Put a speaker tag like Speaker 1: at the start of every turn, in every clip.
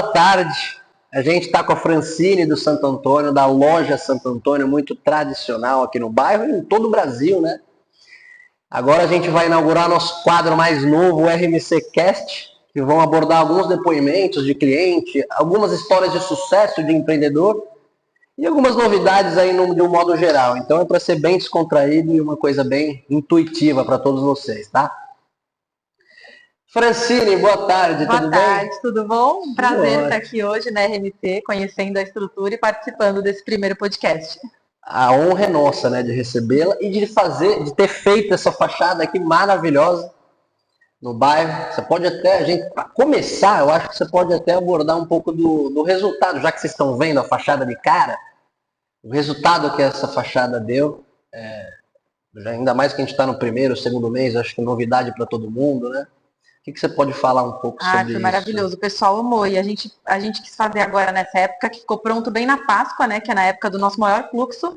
Speaker 1: boa tarde. A gente está com a Francine do Santo Antônio, da loja Santo Antônio, muito tradicional aqui no bairro e em todo o Brasil, né? Agora a gente vai inaugurar nosso quadro mais novo, o RMC Cast, que vão abordar alguns depoimentos de cliente, algumas histórias de sucesso de empreendedor e algumas novidades aí de um modo geral. Então é para ser bem descontraído e uma coisa bem intuitiva para todos vocês, tá? Francine, boa tarde, tudo bem?
Speaker 2: Boa tarde, tudo bom? Um prazer estar aqui hoje na RMC, conhecendo a estrutura e participando desse primeiro podcast.
Speaker 1: A honra é nossa, né, de recebê-la e de ter feito essa fachada aqui maravilhosa no bairro. Você pode até, para começar, eu acho que você pode até abordar um pouco do resultado, já que vocês estão vendo a fachada de cara, o resultado que essa fachada deu, ainda mais que a gente está no primeiro, segundo mês, acho que é novidade para todo mundo, né? O que você pode falar um pouco sobre isso?
Speaker 2: Foi maravilhoso, o pessoal amou, e a gente quis fazer agora nessa época, que ficou pronto bem na Páscoa, né, que é na época do nosso maior fluxo,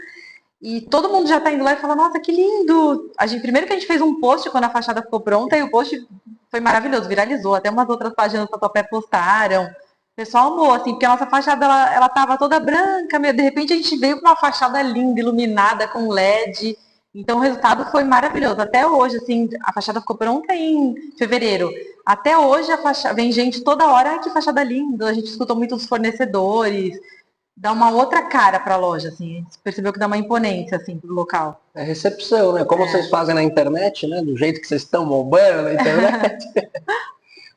Speaker 2: e todo mundo já tá indo lá e fala, nossa, que lindo! Primeiro que a gente fez um post quando a fachada ficou pronta, e o post foi maravilhoso, viralizou, até umas outras páginas do Tatuapé postaram, o pessoal amou, assim, porque a nossa fachada, ela tava toda branca, de repente a gente veio com uma fachada linda, iluminada, com LED. Então o resultado foi maravilhoso. Até hoje, assim, a fachada ficou pronta em fevereiro. Até hoje vem gente toda hora, que fachada linda. A gente escutou muito dos fornecedores. Dá uma outra cara para a loja, assim. A gente percebeu que dá uma imponência, assim, pro local.
Speaker 1: É recepção, né? Como vocês fazem na internet, né? Do jeito que vocês estão bombando na internet.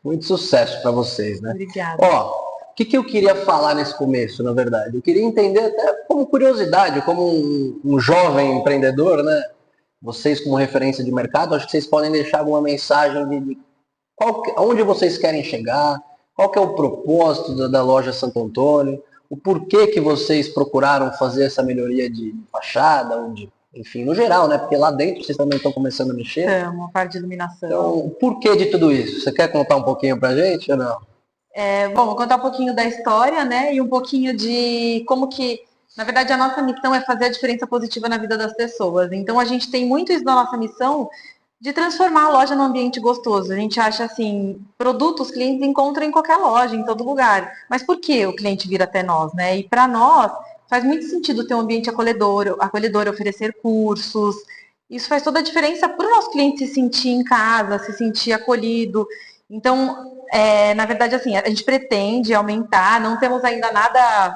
Speaker 1: Muito sucesso para vocês, né?
Speaker 2: Obrigada.
Speaker 1: Ó, o que eu queria falar nesse começo, na verdade? Eu queria entender até como curiosidade, como um jovem empreendedor, né? Vocês como referência de mercado, acho que vocês podem deixar alguma mensagem de onde vocês querem chegar, qual que é o propósito da loja Santo Antônio, o porquê que vocês procuraram fazer essa melhoria de fachada, enfim, no geral, né? Porque lá dentro vocês também estão começando a mexer.
Speaker 2: Uma parte de iluminação.
Speaker 1: Então, o porquê de tudo isso? Você quer contar um pouquinho pra gente ou não?
Speaker 2: Bom, vou contar um pouquinho da história, né? E um pouquinho de como que, na verdade, a nossa missão é fazer a diferença positiva na vida das pessoas. Então, a gente tem muito isso na nossa missão de transformar a loja num ambiente gostoso. A gente acha assim, produtos clientes encontram em qualquer loja, em todo lugar. Mas por que o cliente vir até nós, né? E para nós faz muito sentido ter um ambiente acolhedor, oferecer cursos. Isso faz toda a diferença para o nosso cliente se sentir em casa, se sentir acolhido. Então, na verdade, assim, a gente pretende aumentar, não temos ainda nada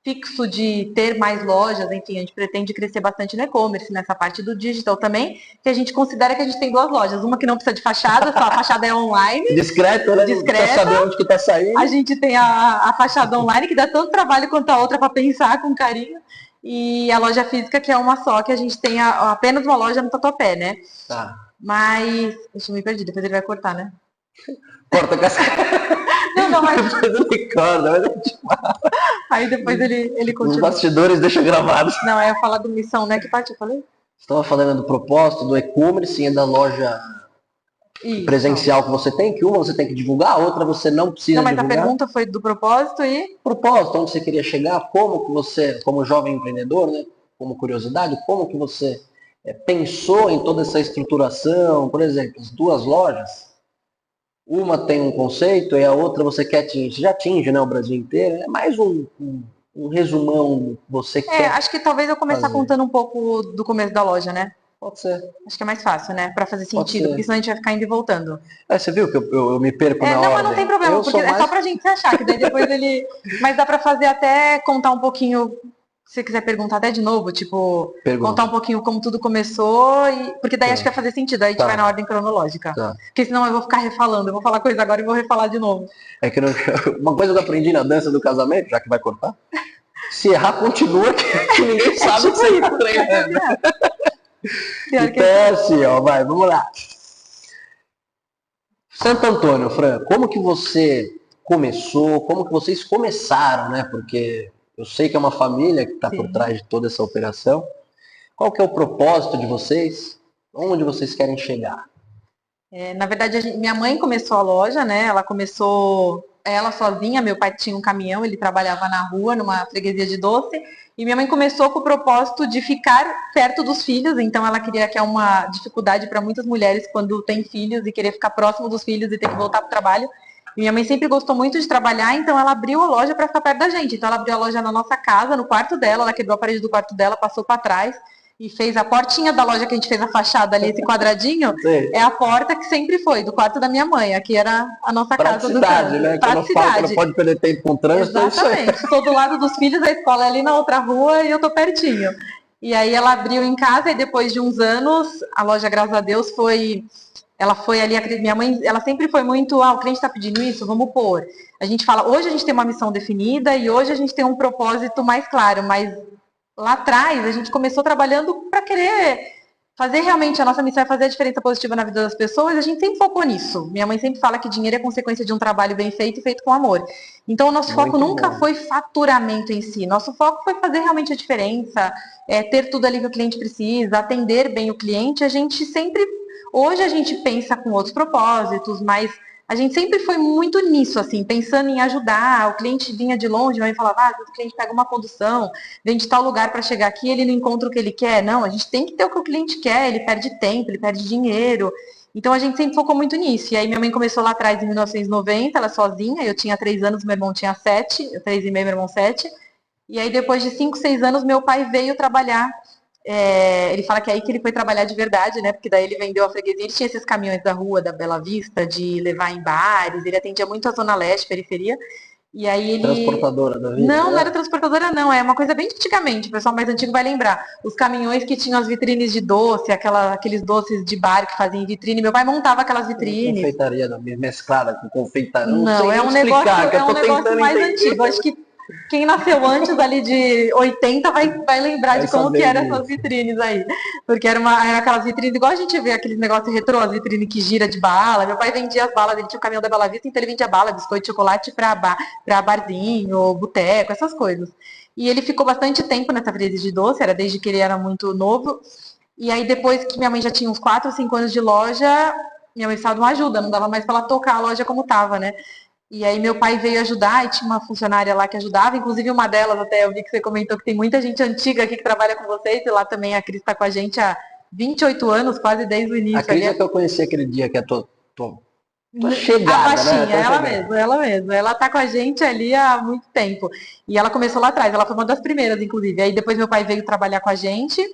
Speaker 2: fixo de ter mais lojas, enfim, a gente pretende crescer bastante no e-commerce, nessa parte do digital também, que a gente considera que a gente tem duas lojas, uma que não precisa de fachada, só a fachada é online.
Speaker 1: Discreta, né?
Speaker 2: Discreta.
Speaker 1: Não precisa saber onde que tá saindo.
Speaker 2: A gente tem a fachada online, que dá tanto trabalho quanto a outra para pensar com carinho, e a loja física, que é uma só, que a gente tem apenas uma loja no Tatuapé, né?
Speaker 1: Tá.
Speaker 2: Mas, deixa eu me perder, depois ele vai cortar, né?
Speaker 1: Corta com essa...
Speaker 2: Não, mas...
Speaker 1: Depois ele corta, mas a gente fala.
Speaker 2: Aí depois ele continua.
Speaker 1: Os bastidores deixam gravados.
Speaker 2: Não, eu falar do missão, né? Que parte eu falei?
Speaker 1: Você estava falando do propósito, do e-commerce e da loja presencial que você tem, que uma você tem que divulgar, a outra você não precisa divulgar.
Speaker 2: Não, mas a pergunta foi do propósito e...
Speaker 1: Propósito, onde você queria chegar, como que você, como jovem empreendedor, né? Como curiosidade, como que você pensou em toda essa estruturação, por exemplo, as duas lojas, uma tem um conceito e a outra você quer atingir, já atinge, né, o Brasil inteiro, é mais um resumão, você quer
Speaker 2: acho que talvez eu começar contando um pouco do começo da loja, né?
Speaker 1: Pode ser.
Speaker 2: Acho que é mais fácil, né? Pra fazer sentido, porque senão a gente vai ficar indo e voltando.
Speaker 1: Você viu que eu me perco na ordem?
Speaker 2: Não, mas não tem problema, porque é só pra gente se achar, que daí depois ele... Mas dá pra fazer até contar um pouquinho... Se você quiser perguntar até de novo, tipo, contar um pouquinho como tudo começou, porque daí acho que vai fazer sentido, aí a gente vai na ordem cronológica. Porque senão eu vou ficar refalando, eu vou falar coisa agora e vou refalar de novo.
Speaker 1: É que uma coisa que eu aprendi na dança do casamento, já que vai cortar, se errar, continua, que ninguém sabe que você está treinando. Então, assim, ó, vamos lá. Santo Antônio, Fran, como que você começou, como que vocês começaram, né? Porque... eu sei que é uma família que está por trás de toda essa operação. Qual que é o propósito de vocês? Onde vocês querem chegar?
Speaker 2: Na verdade, minha mãe começou a loja, né? Ela começou ela sozinha. Meu pai tinha um caminhão, ele trabalhava na rua, numa freguesia de doce. E minha mãe começou com o propósito de ficar perto dos filhos. Então, ela queria, que é uma dificuldade para muitas mulheres quando tem filhos e querer ficar próximo dos filhos e ter que voltar para o trabalho. Minha mãe sempre gostou muito de trabalhar, então ela abriu a loja para ficar perto da gente. Então ela abriu a loja na nossa casa, no quarto dela, ela quebrou a parede do quarto dela, passou para trás e fez a portinha da loja que a gente fez a fachada ali, esse quadradinho,
Speaker 1: Sim.
Speaker 2: é a porta que sempre foi, do quarto da minha mãe. Aqui era a nossa casa do
Speaker 1: Praticidade,
Speaker 2: canto.
Speaker 1: né? Quando fala que
Speaker 2: Praticidade.
Speaker 1: não pode perder tempo com trânsito, é isso aí.
Speaker 2: Exatamente. Estou do lado dos filhos, a escola é ali na outra rua e eu tô pertinho. E aí ela abriu em casa e depois de uns anos, a loja, graças a Deus, ela foi ali, minha mãe, ela sempre foi muito, o cliente está pedindo isso, vamos pôr. A gente fala, hoje a gente tem uma missão definida e hoje a gente tem um propósito mais claro, mas lá atrás a gente começou trabalhando para querer fazer realmente, a nossa missão é fazer a diferença positiva na vida das pessoas, a gente sempre focou nisso. Minha mãe sempre fala que dinheiro é consequência de um trabalho bem feito e feito com amor. Então o nosso foco nunca foi faturamento em si, nosso foco foi fazer realmente a diferença, ter tudo ali que o cliente precisa, atender bem o cliente. A gente sempre, hoje a gente pensa com outros propósitos, mas a gente sempre foi muito nisso, assim, pensando em ajudar. O cliente vinha de longe, a mãe falava, o cliente pega uma condução, vem de tal lugar para chegar aqui, ele não encontra o que ele quer. Não, a gente tem que ter o que o cliente quer, ele perde tempo, ele perde dinheiro. Então a gente sempre focou muito nisso. E aí minha mãe começou lá atrás em 1990, ela sozinha, eu tinha 3 anos, meu irmão tinha 7, 3 e meio, meu irmão 7. E aí depois de 5, 6 anos, meu pai veio trabalhar. Ele fala que é aí que ele foi trabalhar de verdade, né? Porque daí ele vendeu a freguesia, ele tinha esses caminhões da rua, da Bela Vista, de levar em bares, ele atendia muito a Zona Leste, periferia. E aí ele...
Speaker 1: Transportadora da vida?
Speaker 2: Não, não era transportadora, não. É uma coisa bem de antigamente. O pessoal mais antigo vai lembrar. Os caminhões que tinham as vitrines de doce, aqueles doces de bar que faziam vitrine. Meu pai montava aquelas vitrines.
Speaker 1: Confeitaria mesclada com confeitaria.
Speaker 2: Não, é um negócio mais antigo. Acho que quem nasceu antes ali de 80 vai lembrar de como que eram essas vitrines aí. Porque era aquelas vitrines, igual a gente vê aqueles negócios retrô, as vitrines que gira de bala. Meu pai vendia as balas, ele tinha o caminhão da Bela Vista, então ele vendia bala, biscoito, chocolate pra barzinho, boteco, essas coisas. E ele ficou bastante tempo nessa freguesia de doce, era desde que ele era muito novo. E aí depois que minha mãe já tinha uns 4 ou 5 anos de loja, minha mãe precisava de uma ajuda, não dava mais pra ela tocar a loja como tava, né? E aí meu pai veio ajudar e tinha uma funcionária lá que ajudava, inclusive uma delas até, eu vi que você comentou que tem muita gente antiga aqui que trabalha com vocês, e lá também a Cris está com a gente há 28 anos, quase desde o início.
Speaker 1: A Cris é que eu conheci aquele dia, que é chegada,
Speaker 2: a baixinha,
Speaker 1: né?
Speaker 2: ela mesma. Ela tá com a gente ali há muito tempo. E ela começou lá atrás, ela foi uma das primeiras, inclusive. Aí depois meu pai veio trabalhar com a gente,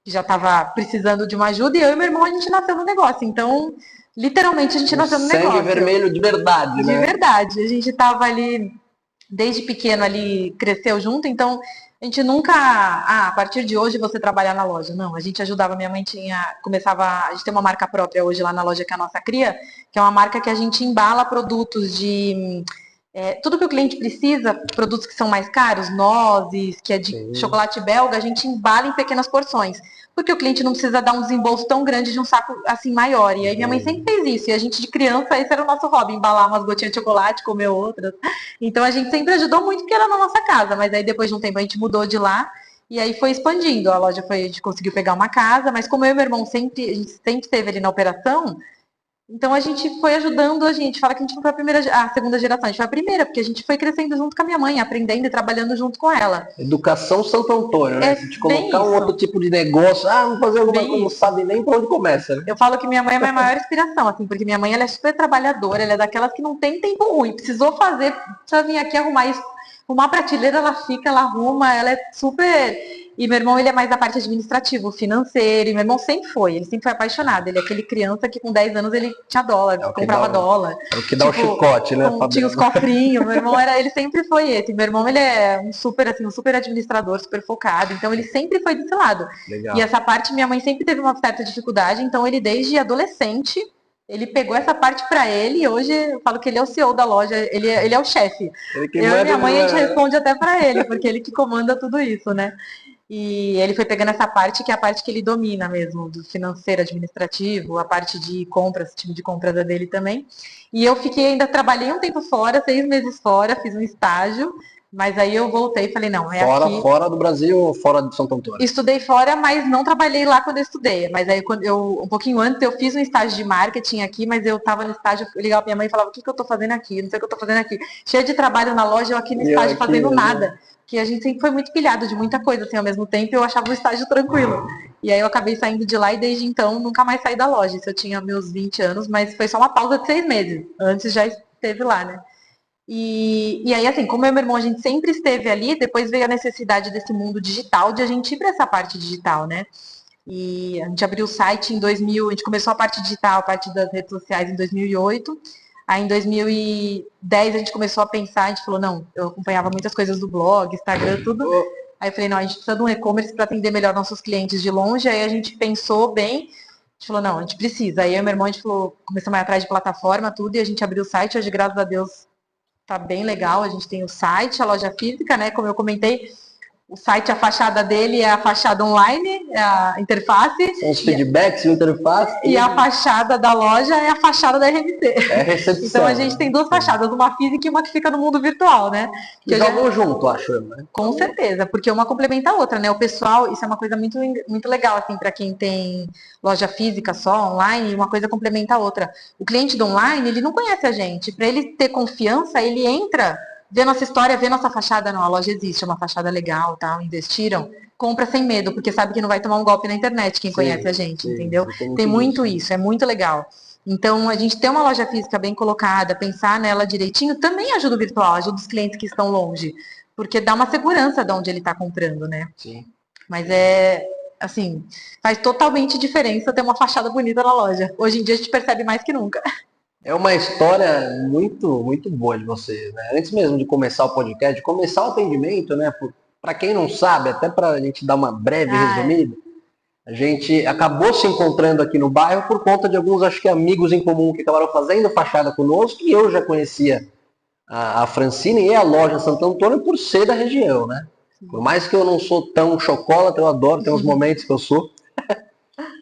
Speaker 2: que já estava precisando de uma ajuda, e eu e meu irmão, a gente nasceu no negócio. Então, literalmente, a gente nasceu no negócio.
Speaker 1: Sangue vermelho de verdade, né?
Speaker 2: De verdade. A gente tava ali, desde pequeno ali, cresceu junto, então a gente nunca, a partir de hoje você trabalhar na loja. Não, a gente ajudava, minha mãe a gente tem uma marca própria hoje lá na loja, que é a Nossa Cria, que é uma marca que a gente embala produtos de... tudo que o cliente precisa, produtos que são mais caros, nozes, que é de chocolate belga, a gente embala em pequenas porções. Porque o cliente não precisa dar um desembolso tão grande de um saco assim maior. E aí minha mãe sempre fez isso. E a gente de criança, esse era o nosso hobby, embalar umas gotinhas de chocolate, comer outras. Então a gente sempre ajudou muito porque era na nossa casa. Mas aí depois de um tempo a gente mudou de lá. E aí foi expandindo. A loja a gente conseguiu pegar uma casa. Mas como eu e meu irmão a gente sempre esteve ali na operação, então a gente foi ajudando, a gente fala que a gente não foi a segunda geração, a gente foi a primeira, porque a gente foi crescendo junto com a minha mãe, aprendendo e trabalhando junto com ela.
Speaker 1: Educação Santo Antônio, né? Se te colocar um outro tipo de negócio, vamos fazer alguma coisa, não sabe nem por onde começa, né?
Speaker 2: Eu falo que minha mãe é a minha maior inspiração, assim, porque minha mãe ela é super trabalhadora, ela é daquelas que não tem tempo ruim, precisou fazer, precisa vir aqui arrumar isso, arrumar a prateleira, ela fica, ela arruma, ela é super... E meu irmão, ele é mais da parte administrativa, financeiro, e meu irmão sempre foi apaixonado, ele é aquele criança que com 10 anos ele tinha dólar, comprava dólar.
Speaker 1: É o que dá o chicote, né?
Speaker 2: Tinha os cofrinhos, meu irmão ele sempre foi esse, meu irmão ele é um super administrador, super focado, então ele sempre foi desse lado.
Speaker 1: Legal.
Speaker 2: E essa parte minha mãe sempre teve uma certa dificuldade, então ele desde adolescente, ele pegou essa parte pra ele e hoje eu falo que ele é o CEO da loja, ele é o chefe. Eu e minha mãe, a gente responde até pra ele, porque ele que comanda tudo isso, né? E ele foi pegando essa parte, que é a parte que ele domina mesmo, do financeiro, administrativo, a parte de compras, time de compras é dele também. E eu ainda trabalhei um tempo fora, 6 meses fora, fiz um estágio, mas aí eu voltei e falei, não, aqui.
Speaker 1: Fora do Brasil ou fora de Santo Antônio?
Speaker 2: Estudei fora, mas não trabalhei lá quando eu estudei. Mas aí, um pouquinho antes, eu fiz um estágio de marketing aqui, mas eu tava no estágio, eu ligava pra minha mãe e falava, o que eu tô fazendo aqui? Não sei o que eu tô fazendo aqui. Cheia de trabalho na loja, eu aqui no estágio fazendo nada. Porque a gente sempre foi muito pilhado de muita coisa, assim, ao mesmo tempo, eu achava o estágio tranquilo. E aí eu acabei saindo de lá e desde então nunca mais saí da loja. Isso eu tinha meus 20 anos, mas foi só uma pausa de 6 meses. Antes já esteve lá, né? E aí, assim, como eu e meu irmão, a gente sempre esteve ali, depois veio a necessidade desse mundo digital, de a gente ir para essa parte digital, né? E a gente abriu o site em 2000, a gente começou a parte digital, a parte das redes sociais em 2008. Aí em 2010 a gente começou a pensar, a gente falou, não, eu acompanhava muitas coisas do blog, Instagram, tudo. Aí eu falei, não, a gente precisa de um e-commerce para atender melhor nossos clientes de longe. Aí a gente pensou bem, a gente falou, não, a gente precisa. Aí eu e meu irmão, a gente falou, começamos a ir atrás de plataforma, tudo, e a gente abriu o site, hoje, graças a Deus, tá bem legal. A gente tem o site, a loja física, né? Como eu comentei, o site, a fachada dele é a fachada online, é a interface.
Speaker 1: São os feedbacks, o interface.
Speaker 2: E a fachada da loja é a fachada da RMC.
Speaker 1: É a recepção.
Speaker 2: Então a gente tem duas fachadas, uma física e uma que fica no mundo virtual, né?
Speaker 1: Que jogam junto, acho eu, né?
Speaker 2: Com certeza, porque uma complementa a outra, né? O pessoal, isso é uma coisa muito, muito legal, assim, para quem tem loja física só, online, uma coisa complementa a outra. O cliente do online, ele não conhece a gente. Para ele ter confiança, ele entra, vê nossa história, vê nossa fachada, não, a loja existe, é uma fachada legal, tal, investiram, compra sem medo, porque sabe que não vai tomar um golpe na internet quem conhece a gente, entendeu? Tem muito isso, é muito legal. Então, a gente ter uma loja física bem colocada, pensar nela direitinho, também ajuda o virtual, ajuda os clientes que estão longe, porque dá uma segurança de onde ele está comprando, né?
Speaker 1: Sim.
Speaker 2: Mas assim, faz totalmente diferença ter uma fachada bonita na loja. Hoje em dia a gente percebe mais que nunca.
Speaker 1: É uma história muito, muito boa de vocês, né? Antes mesmo de começar o podcast, de começar o atendimento, né? Para quem não sabe, até para a gente dar uma breve resumida, a gente acabou se encontrando aqui no bairro por conta de alguns, acho que amigos em comum que acabaram fazendo fachada conosco, e eu já conhecia a Francine e a loja Santo Antônio por ser da região, né? Por mais que eu não sou tão chocolatra, eu adoro, tem uns momentos que eu sou.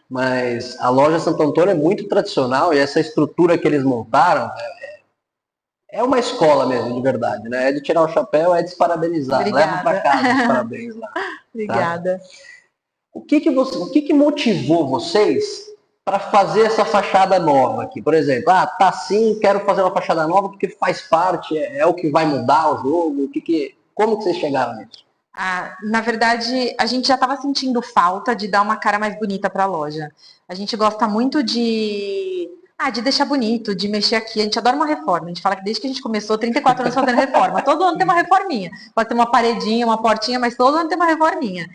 Speaker 1: Mas a loja Santo Antônio é muito tradicional e essa estrutura que eles montaram é uma escola mesmo, de verdade, né? É de tirar o chapéu, é de se parabenizar.
Speaker 2: Obrigada.
Speaker 1: Leva para casa os parabéns lá.
Speaker 2: Obrigada.
Speaker 1: Tá? O que motivou vocês para fazer essa fachada nova aqui? Por exemplo, tá sim, quero fazer uma fachada nova porque faz parte, é o que vai mudar o jogo. Como que vocês chegaram nisso?
Speaker 2: Na verdade, a gente já estava sentindo falta de dar uma cara mais bonita para a loja. A gente gosta muito de deixar bonito, de mexer aqui. A gente adora uma reforma. A gente fala que desde que a gente começou, 34 anos fazendo reforma. Todo ano tem uma reforminha. Pode ter uma paredinha, uma portinha, mas todo ano tem uma reforminha.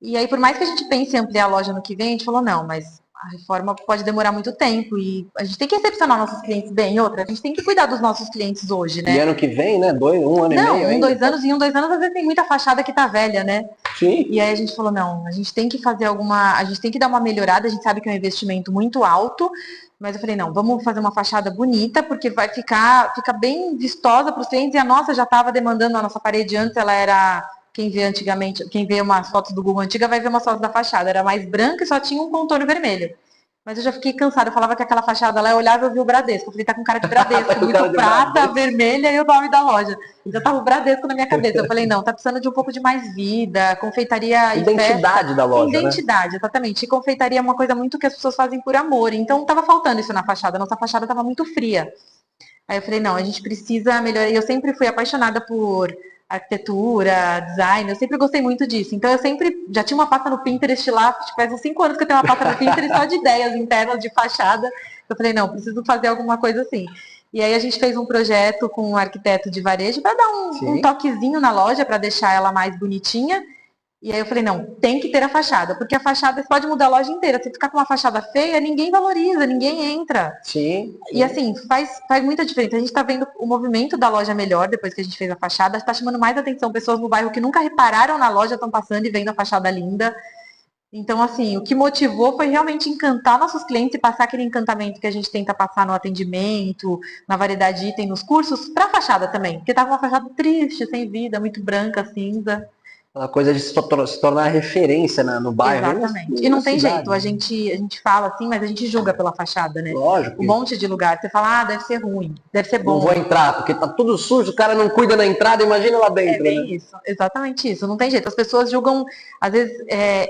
Speaker 2: E aí, por mais que a gente pense em ampliar a loja no que vem, a gente falou, não, mas a reforma pode demorar muito tempo e a gente tem que recepcionar nossos clientes bem. Outra, a gente tem que cuidar dos nossos clientes hoje, né?
Speaker 1: E ano que vem, né? Um ano e meio ainda.
Speaker 2: 2 anos, e 2 anos às vezes tem muita fachada que tá velha, né?
Speaker 1: Sim.
Speaker 2: E aí a gente falou, não, a gente tem que fazer a gente tem que dar uma melhorada, a gente sabe que é um investimento muito alto, mas eu falei, não, vamos fazer uma fachada bonita, porque vai ficar bem vistosa para os clientes, e a nossa já estava demandando, a nossa parede antes, ela era... Quem vê umas fotos do Google antiga vai ver umas fotos da fachada. Era mais branca e só tinha um contorno vermelho. Mas eu já fiquei cansada. Eu falava que aquela fachada lá, eu olhava e eu via o Bradesco. Eu falei, tá com cara de Bradesco, muito prata, vermelha e o nome da loja. Então tava o Bradesco na minha cabeça. Eu falei, não, tá precisando de um pouco de mais vida, confeitaria...
Speaker 1: Identidade da loja,
Speaker 2: Identidade, né? Exatamente. E confeitaria é uma coisa muito que as pessoas fazem por amor. Então tava faltando isso na fachada. Nossa fachada tava muito fria. Aí eu falei, não, a gente precisa melhorar. E eu sempre fui apaixonada por arquitetura, design, eu sempre gostei muito disso. Então eu sempre já tinha uma pasta no Pinterest lá, faz uns 5 anos que eu tenho uma pasta no Pinterest só de ideias internas de fachada. Eu falei, não, preciso fazer alguma coisa assim. E aí a gente fez um projeto com um arquiteto de varejo para dar um toquezinho na loja, para deixar ela mais bonitinha. E aí eu falei, não, tem que ter a fachada, porque a fachada, você pode mudar a loja inteira. Se ficar com uma fachada feia, ninguém valoriza, ninguém entra.
Speaker 1: Sim.
Speaker 2: E assim, faz muita diferença. A gente está vendo o movimento da loja melhor depois que a gente fez a fachada. Está chamando mais atenção. Pessoas no bairro que nunca repararam na loja estão passando e vendo a fachada linda. Então, assim, o que motivou foi realmente encantar nossos clientes e passar aquele encantamento que a gente tenta passar no atendimento, na variedade de item, nos cursos, para a fachada também. Porque estava uma fachada triste, sem vida, muito branca, cinza.
Speaker 1: Uma coisa de se tornar referência no bairro.
Speaker 2: Exatamente. E não tem jeito, a gente fala assim, mas a gente julga pela fachada, né?
Speaker 1: Lógico.
Speaker 2: Um monte de lugar. Você fala, deve ser ruim, deve ser bom.
Speaker 1: Não vou entrar, porque tá tudo sujo, o cara não cuida na entrada, imagina lá dentro.
Speaker 2: É bem isso, exatamente isso. Não tem jeito. As pessoas julgam, às vezes,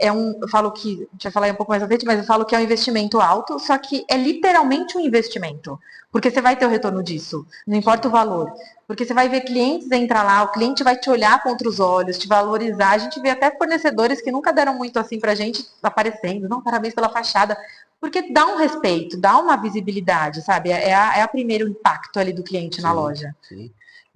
Speaker 2: eu falo que, já falei um pouco mais à frente, mas eu falo que é um investimento alto, só que é literalmente um investimento. Porque você vai ter o retorno disso, não importa o valor. Porque você vai ver clientes entrar lá, o cliente vai te olhar com outros olhos, te valorizar. A gente vê até fornecedores que nunca deram muito assim pra gente aparecendo. Não, parabéns pela fachada. Porque dá um respeito, dá uma visibilidade, sabe? É a primeiro impacto ali do cliente na loja.
Speaker 1: Sim.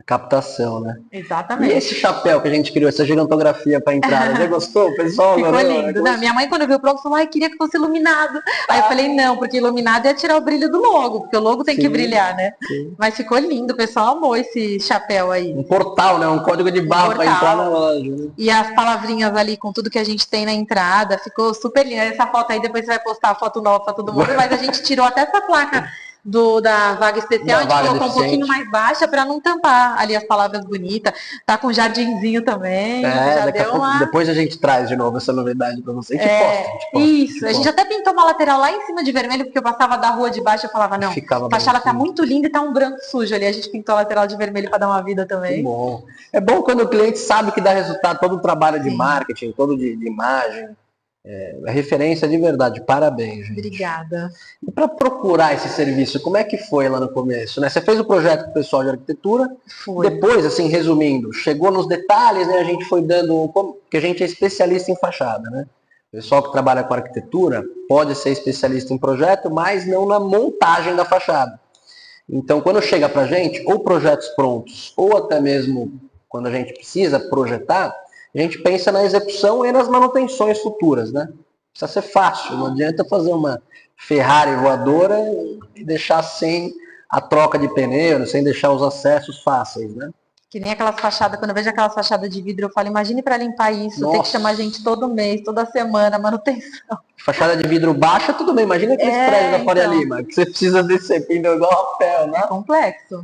Speaker 1: Captação, né?
Speaker 2: Exatamente.
Speaker 1: E esse chapéu que a gente criou, essa gigantografia para entrada, você gostou? O pessoal
Speaker 2: Ficou
Speaker 1: adorou,
Speaker 2: lindo.
Speaker 1: né?
Speaker 2: Não, minha mãe, quando viu o pronto, falou, ai, queria que fosse iluminado. Aí eu falei, não, porque iluminado ia tirar o brilho do logo, porque o logo tem que brilhar, né?
Speaker 1: Sim.
Speaker 2: Mas ficou lindo, o pessoal amou esse chapéu aí.
Speaker 1: Um portal, né? Um código de barra para entrar na loja. Né?
Speaker 2: E as palavrinhas ali com tudo que a gente tem na entrada, ficou super lindo. Essa foto aí, depois você vai postar a foto nova para todo mundo, mas a gente tirou até essa placa da vaga especial, a gente colocou um pouquinho mais baixa para não tampar ali as palavras bonitas. Tá com jardinzinho também. Já deu uma...
Speaker 1: Depois a gente traz de novo essa novidade para vocês.
Speaker 2: Isso, a gente até pintou uma lateral lá em cima de vermelho, porque eu passava da rua de baixo e eu falava, não, a fachada tá muito linda e tá um branco sujo ali. A gente pintou a lateral de vermelho para dar uma vida também.
Speaker 1: Bom. É bom quando o cliente sabe que dá resultado todo o trabalho de marketing, todo de imagem. É referência de verdade, parabéns, gente.
Speaker 2: Obrigada.
Speaker 1: E para procurar esse serviço, como é que foi lá no começo? Né? Você fez o projeto com o pessoal de arquitetura, depois, assim, resumindo, chegou nos detalhes, né? A gente foi dando, porque a gente é especialista em fachada, né? O pessoal que trabalha com arquitetura pode ser especialista em projeto, mas não na montagem da fachada. Então, quando chega para a gente, ou projetos prontos, ou até mesmo quando a gente precisa projetar, a gente pensa na execução e nas manutenções futuras, né? Precisa ser fácil, não adianta fazer uma Ferrari voadora e deixar sem a troca de pneu, sem deixar os acessos fáceis, né?
Speaker 2: Que nem aquelas fachadas, quando eu vejo aquelas fachadas de vidro, eu falo, imagine para limpar isso, tem que chamar a gente todo mês, toda semana, manutenção.
Speaker 1: Fachada de vidro baixa, tudo bem, imagina aqueles prédios da Faria Lima, que você precisa descer pneu igual rapel, né?
Speaker 2: É complexo.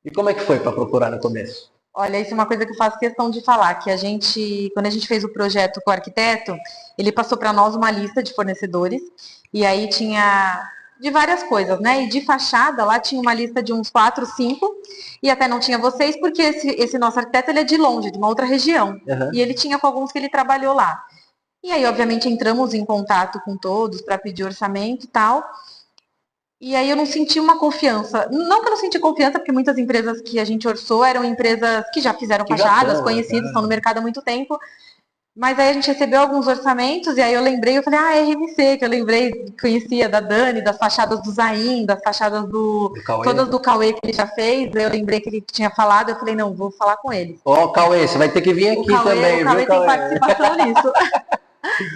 Speaker 1: E como é que foi para procurar no começo?
Speaker 2: Olha, isso é uma coisa que eu faço questão de falar, que a gente, quando a gente fez o projeto com o arquiteto, ele passou para nós uma lista de fornecedores, e aí tinha de várias coisas, né? E de fachada, lá tinha uma lista de uns 4, 5, e até não tinha vocês, porque esse nosso arquiteto, ele é de longe, de uma outra região, e ele tinha com alguns que ele trabalhou lá. E aí, obviamente, entramos em contato com todos para pedir orçamento e tal. E aí eu não senti uma confiança. Não que eu não senti confiança, porque muitas empresas que a gente orçou eram empresas que já fizeram fachadas, conhecidas, estão no mercado há muito tempo. Mas aí a gente recebeu alguns orçamentos, e aí eu lembrei, eu falei, RMC, que eu lembrei, conhecia da Dani, das fachadas do Zain, das fachadas todas do Cauê que ele já fez, eu lembrei que ele tinha falado, eu falei, não, vou falar com ele.
Speaker 1: Cauê, você vai ter que vir aqui também,
Speaker 2: viu, Cauê? O Cauê tem participação nisso.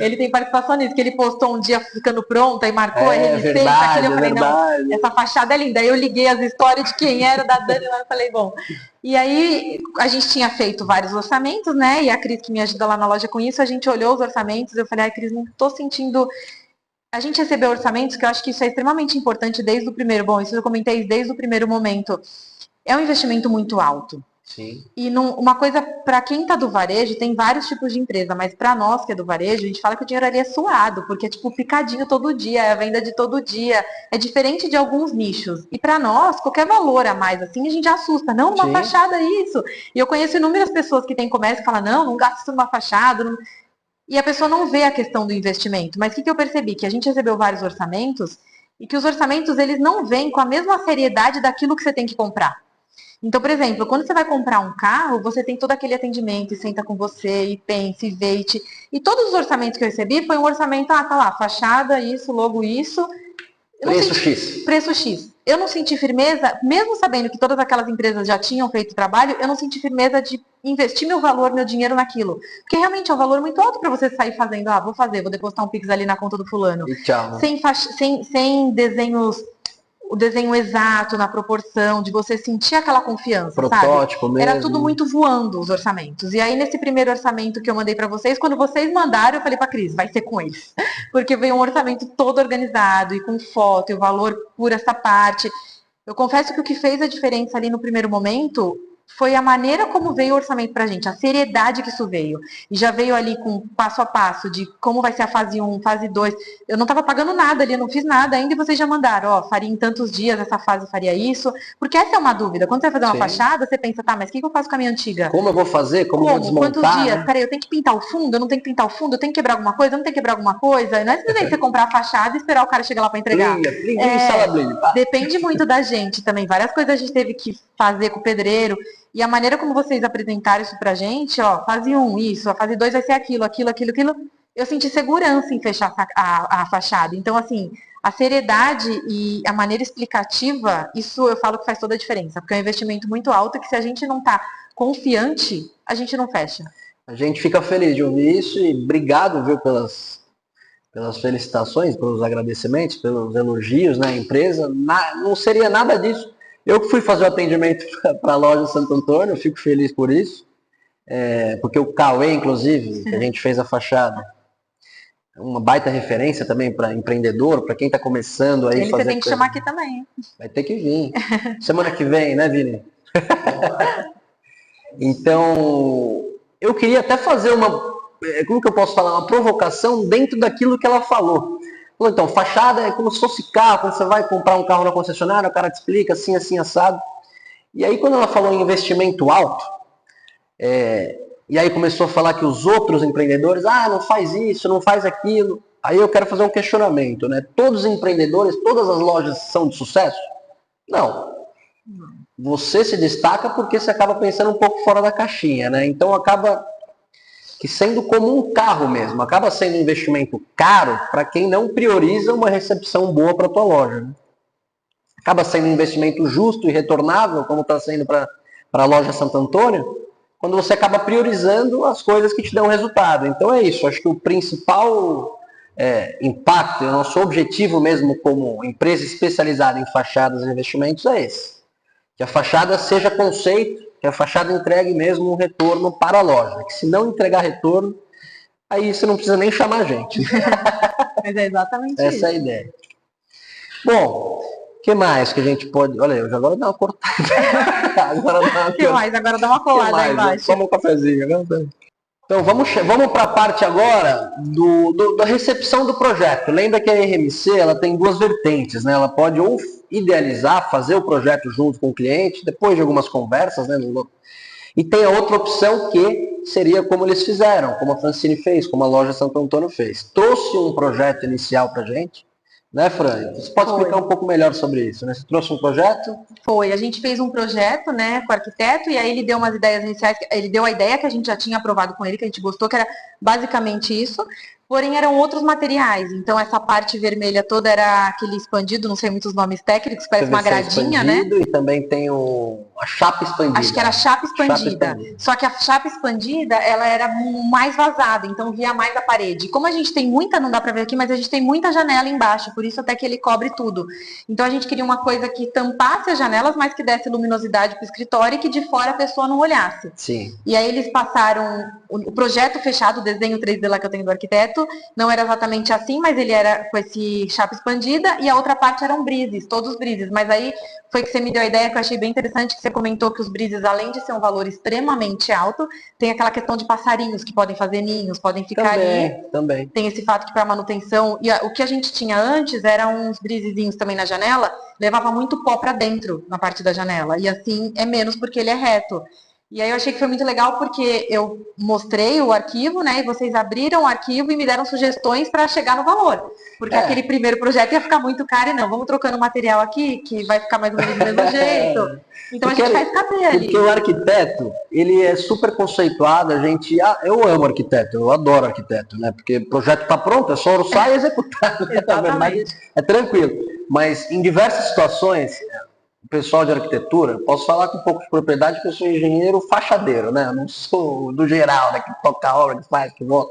Speaker 2: Ele tem participação nisso, que ele postou um dia ficando pronta e marcou a RMC,
Speaker 1: verdade,
Speaker 2: eu falei, não, essa fachada é linda. Aí eu liguei as histórias de quem era, da Dani, lá eu falei, bom. E aí a gente tinha feito vários orçamentos, né? E a Cris, que me ajuda lá na loja com isso, a gente olhou os orçamentos, eu falei, Cris, não tô sentindo... A gente recebeu orçamentos, que eu acho que isso é extremamente importante desde o primeiro... Bom, isso eu comentei desde o primeiro momento. É um investimento muito alto.
Speaker 1: Sim.
Speaker 2: E uma coisa, para quem tá do varejo, tem vários tipos de empresa, mas para nós que é do varejo, a gente fala que o dinheiro ali é suado, porque é tipo picadinho todo dia, é a venda de todo dia, é diferente de alguns nichos. E para nós, qualquer valor a mais assim, a gente assusta. Não, uma fachada isso. E eu conheço inúmeras pessoas que têm comércio e falam, não gasta isso numa fachada. Não... E a pessoa não vê a questão do investimento. Mas o que eu percebi? Que a gente recebeu vários orçamentos e que os orçamentos, eles não vêm com a mesma seriedade daquilo que você tem que comprar. Então, por exemplo, quando você vai comprar um carro, você tem todo aquele atendimento, e senta com você, e pensa, e vê, e todos os orçamentos que eu recebi foi um orçamento, tá lá, fachada, isso, logo isso. Preço X. Eu não senti firmeza, mesmo sabendo que todas aquelas empresas já tinham feito o trabalho, eu não senti firmeza de investir meu valor, meu dinheiro naquilo. Porque realmente é um valor muito alto para você sair fazendo, vou depositar um Pix ali na conta do fulano.
Speaker 1: E tchau.
Speaker 2: Sem desenhos... O desenho exato, na proporção, de você sentir aquela confiança,
Speaker 1: protótipo
Speaker 2: sabe?
Speaker 1: Mesmo.
Speaker 2: Era tudo muito voando, os orçamentos. E aí, nesse primeiro orçamento que eu mandei para vocês, quando vocês mandaram, eu falei pra Cris, vai ser com eles. Porque veio um orçamento todo organizado, e com foto, e o valor por essa parte. Eu confesso que o que fez a diferença ali no primeiro momento foi a maneira como veio o orçamento pra gente, a seriedade que isso veio. E já veio ali com passo a passo de como vai ser a fase 1, fase 2. Eu não estava pagando nada ali, eu não fiz nada ainda e vocês já mandaram, faria em tantos dias, essa fase faria isso. Porque essa é uma dúvida. Quando você vai fazer uma fachada, você pensa, mas o que eu faço com a minha antiga?
Speaker 1: Como eu vou fazer? Como eu vou desmontar?
Speaker 2: Quantos dias? Né? Peraí, eu tenho que pintar o fundo? Eu não tenho que pintar o fundo? Eu tenho que quebrar alguma coisa? Eu não tenho que quebrar alguma coisa? Não é simplesmente você comprar a fachada e esperar o cara chegar lá para entregar. Depende muito da gente também. Várias coisas a gente teve que fazer com o pedreiro. E a maneira como vocês apresentaram isso pra gente, fase 1, isso, a fase 2 vai ser aquilo. eu senti segurança em fechar a fachada. Então, assim, a seriedade e a maneira explicativa, isso eu falo que faz toda a diferença, porque é um investimento muito alto que se a gente não está confiante, a gente não fecha.
Speaker 1: A gente fica feliz de ouvir isso e obrigado, viu, pelas felicitações, pelos agradecimentos, pelos elogios, né, à empresa. Não seria nada disso. Eu que fui fazer o atendimento para a loja Santo Antônio, eu fico feliz por isso, porque o Cauê, inclusive, que a gente fez a fachada, uma baita referência também para empreendedor, para quem está começando aí.
Speaker 2: Ele você tem que chamar aqui também, hein?
Speaker 1: Vai ter que vir. Semana que vem, né, Vini? Então, eu queria até fazer como que eu posso falar? Uma provocação dentro daquilo que ela falou. Então, fachada é como se fosse carro, quando você vai comprar um carro na concessionária, o cara te explica assim, assim, assado. E aí, quando ela falou em investimento alto, e aí começou a falar que os outros empreendedores, não faz isso, não faz aquilo. Aí eu quero fazer um questionamento, né? Todos os empreendedores, todas as lojas são de sucesso? Não. Você se destaca porque você acaba pensando um pouco fora da caixinha, né? Então acaba que sendo como um carro mesmo, acaba sendo um investimento caro para quem não prioriza uma recepção boa para a tua loja, né? Acaba sendo um investimento justo e retornável, como está sendo para a loja Santo Antônio, quando você acaba priorizando as coisas que te dão resultado. Então é isso, acho que o principal impacto, o nosso objetivo mesmo como empresa especializada em fachadas e investimentos é esse. Que a fachada seja conceito, que a fachada entregue mesmo um retorno para a loja. Que se não entregar retorno, aí você não precisa nem chamar a gente.
Speaker 2: Mas é exatamente isso.
Speaker 1: Essa é a ideia. Bom, o que mais que a gente pode... Olha, eu já agora dá uma cortada.
Speaker 2: O que mais? Agora dá uma colada aí embaixo.
Speaker 1: Toma um cafezinho, né? Então, vamos para a parte agora da recepção do projeto. Lembra que a RMC ela tem duas vertentes, né? Ela pode ou idealizar, fazer o projeto junto com o cliente, depois de algumas conversas, né? E tem a outra opção que seria como eles fizeram, como a Francine fez, como a loja Santo Antônio fez. Trouxe um projeto inicial para a gente, né, Fran? Você pode explicar um pouco melhor sobre isso, né? Você trouxe um projeto?
Speaker 2: Foi, a gente fez um projeto, né, com o arquiteto, e aí ele deu umas ideias iniciais, ele deu a ideia que a gente já tinha aprovado com ele, que a gente gostou, que era basicamente isso, porém eram outros materiais, então essa parte vermelha toda era aquele expandido, não sei muitos nomes técnicos, parece uma gradinha, né?
Speaker 1: E também tem a chapa expandida.
Speaker 2: Acho que era chapa expandida. Só que a chapa expandida, ela era mais vazada, então via mais a parede. Como a gente tem muita, não dá pra ver aqui, mas a gente tem muita janela embaixo, por isso até que ele cobre tudo. Então a gente queria uma coisa que tampasse as janelas, mas que desse luminosidade pro escritório e que de fora a pessoa não olhasse.
Speaker 1: Sim.
Speaker 2: E aí eles passaram o projeto fechado, o desenho 3D lá que eu tenho do arquiteto, não era exatamente assim, mas ele era com esse chapa expandida e a outra parte eram brises, todos brises. Mas aí foi que você me deu a ideia que eu achei bem interessante, que você comentou que os brises, além de ser um valor extremamente alto, tem aquela questão de passarinhos que podem fazer ninhos, podem ficar ali.
Speaker 1: Também.
Speaker 2: Tem esse fato que para manutenção, e o que a gente tinha antes eram uns brisezinhos também na janela, levava muito pó para dentro na parte da janela, e assim é menos porque ele é reto. E aí eu achei que foi muito legal porque eu mostrei o arquivo, né, e vocês abriram o arquivo e me deram sugestões para chegar no valor. Porque aquele primeiro projeto ia ficar muito caro e não, vamos trocando material aqui, que vai ficar mais ou menos do mesmo jeito. Então a gente faz caber ali.
Speaker 1: Porque o arquiteto, ele é super conceituado, eu amo arquiteto, eu adoro arquiteto, né, porque o projeto está pronto, é só orçar e executar.
Speaker 2: Exatamente.
Speaker 1: É tranquilo. Mas em diversas situações... O pessoal de arquitetura, posso falar com um pouco de propriedade, porque eu sou engenheiro fachadeiro, né? Eu não sou do geral, né? Que toca a obra, que faz, que volta.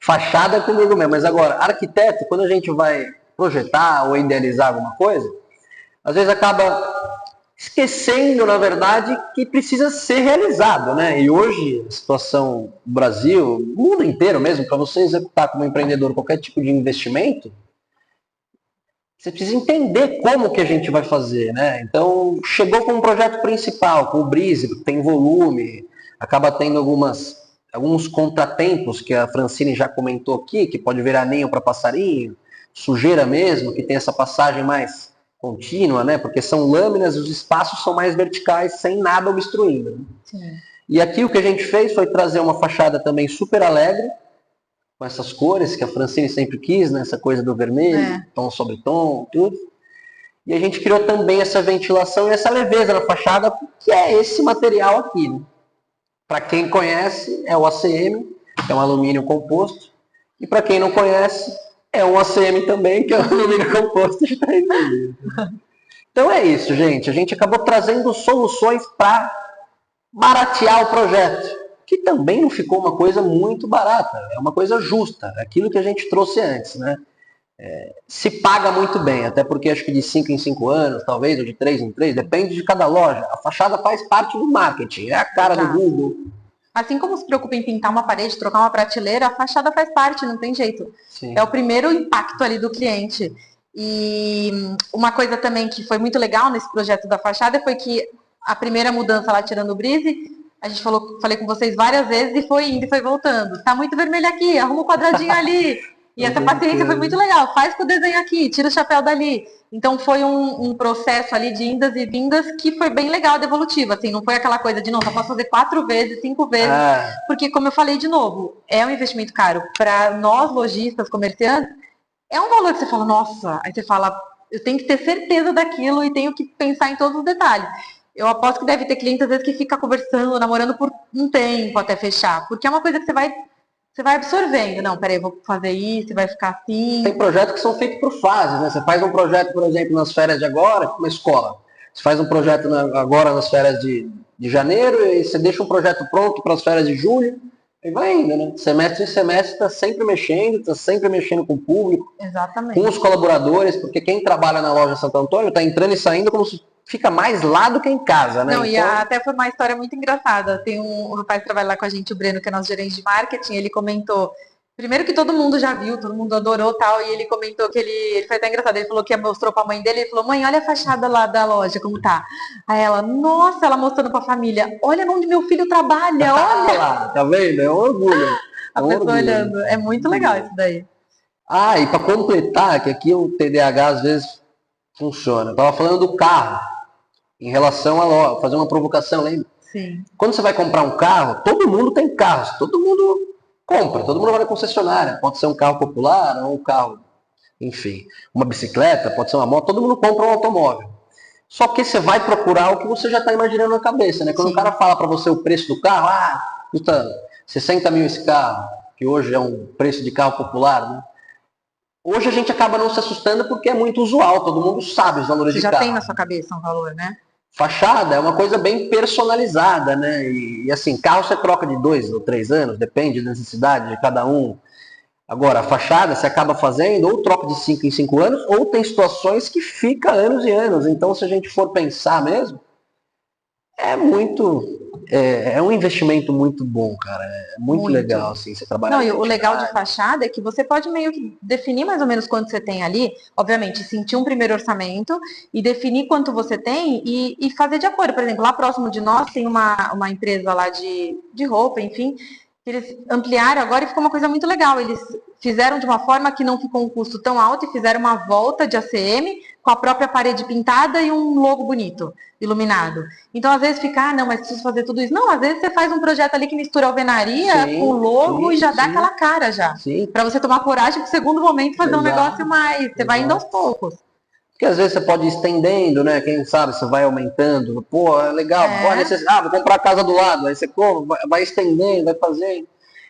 Speaker 1: Fachada é comigo mesmo. Mas agora, arquiteto, quando a gente vai projetar ou idealizar alguma coisa, às vezes acaba esquecendo, na verdade, que precisa ser realizado, né? E hoje, a situação do Brasil, o mundo inteiro mesmo, para você executar como empreendedor qualquer tipo de investimento, você precisa entender como que a gente vai fazer, né? Então, chegou com um projeto principal, com o Brise, que tem volume, acaba tendo alguns contratempos que a Francine já comentou aqui, que pode virar ninho para passarinho, sujeira mesmo, que tem essa passagem mais contínua, né? Porque são lâminas e os espaços são mais verticais, sem nada obstruindo. Né?
Speaker 2: Sim.
Speaker 1: E aqui o que a gente fez foi trazer uma fachada também super alegre, com essas cores que a Francine sempre quis, né? Essa coisa do vermelho, tom sobre tom, tudo. E a gente criou também essa ventilação e essa leveza na fachada, que é esse material aqui. Né? Para quem conhece, é o ACM, que é um alumínio composto, E para quem não conhece, é um ACM também, que é um alumínio composto de 3 milímetros. Então é isso, gente. A gente acabou trazendo soluções para baratear o projeto, que também não ficou uma coisa muito barata, é uma coisa justa, aquilo que a gente trouxe antes, né? Se paga muito bem, até porque acho que de 5 em 5 anos, talvez, ou de 3 em 3, depende de cada loja. A fachada faz parte do marketing, é a cara do Google.
Speaker 2: Assim como se preocupa em pintar uma parede, trocar uma prateleira, a fachada faz parte, não tem jeito.
Speaker 1: Sim.
Speaker 2: É o primeiro impacto ali do cliente. E uma coisa também que foi muito legal nesse projeto da fachada foi que a primeira mudança lá, tirando o brise, a gente falei com vocês várias vezes e foi indo e foi voltando. Tá muito vermelho aqui, arruma um quadradinho ali. E essa paciência foi muito legal. Faz com o desenho aqui, tira o chapéu dali. Então foi um processo ali de indas e vindas que foi bem legal, devolutivo. Assim, não foi aquela coisa de, não, só posso fazer 4 vezes, 5 vezes. Porque, como eu falei de novo, é um investimento caro. Para nós, lojistas, comerciantes, é um valor que você fala, nossa, aí você fala, eu tenho que ter certeza daquilo e tenho que pensar em todos os detalhes. Eu aposto que deve ter cliente, às vezes, que fica conversando, namorando por um tempo até fechar. Porque é uma coisa que você vai absorvendo. Não, peraí, vou fazer isso, vai ficar assim.
Speaker 1: Tem projetos que são feitos por fases, né? Você faz um projeto, por exemplo, nas férias de agora, uma escola. Você faz um projeto agora nas férias de janeiro e você deixa um projeto pronto para as férias de julho. E vai indo, né? Semestre em semestre está sempre mexendo com o público.
Speaker 2: Exatamente.
Speaker 1: Com os colaboradores, porque quem trabalha na loja Santo Antônio está entrando e saindo como se fica mais lá do que em casa, né?
Speaker 2: Não,
Speaker 1: então...
Speaker 2: e até foi uma história muito engraçada. Tem um rapaz que trabalha lá com a gente, o Breno, que é nosso gerente de marketing, ele comentou, primeiro que todo mundo já viu, todo mundo adorou tal, e ele comentou que ele foi até engraçado, ele falou que mostrou pra mãe dele, ele falou, mãe, olha a fachada lá da loja, como tá. Aí ela, nossa, ela mostrando pra família, olha onde meu filho trabalha, olha.
Speaker 1: lá, tá vendo? É um orgulho.
Speaker 2: A pessoa olhando, é muito legal isso daí.
Speaker 1: E para completar, que aqui o TDAH às vezes funciona, eu tava falando do carro, em relação a loja, fazer uma provocação, lembra?
Speaker 2: Sim.
Speaker 1: Quando você vai comprar um carro, todo mundo tem carros, todo mundo compra, todo mundo vai na concessionária, pode ser um carro popular, ou um carro, enfim, uma bicicleta, pode ser uma moto, todo mundo compra um automóvel. Só que você vai procurar o que você já está imaginando na cabeça, né? Quando o cara fala para você o preço do carro, custa 60 mil esse carro, que hoje é um preço de carro popular, né? Hoje a gente acaba não se assustando porque é muito usual, todo mundo sabe os valores de carro.
Speaker 2: Você já tem na sua cabeça um valor, né?
Speaker 1: Fachada é uma coisa bem personalizada, né? E assim, carro você troca de 2 ou 3 anos, depende da necessidade de cada um. Agora, a fachada você acaba fazendo ou troca de 5 em 5 anos, ou tem situações que fica anos e anos. Então, se a gente for pensar mesmo, é um investimento muito bom, cara. É muito legal, assim, você trabalhar.
Speaker 2: Não, e o legal de fachada é que você pode meio que definir mais ou menos quanto você tem ali, obviamente, sentir um primeiro orçamento e definir quanto você tem e fazer de acordo. Por exemplo, lá próximo de nós tem uma empresa lá de roupa, enfim, que eles ampliaram agora e ficou uma coisa muito legal. Eles fizeram de uma forma que não ficou um custo tão alto e fizeram uma volta de ACM com a própria parede pintada e um logo bonito, iluminado. Então, às vezes fica, não, mas preciso fazer tudo isso. Não, às vezes você faz um projeto ali que mistura alvenaria com logo e já dá aquela cara já. Para você tomar coragem pro segundo momento fazer um negócio mais. Você vai indo aos poucos.
Speaker 1: Porque às vezes você pode ir estendendo, né? Quem sabe você vai aumentando. Pô, é legal. Vou comprar a casa do lado. Aí você vai estendendo, vai fazendo.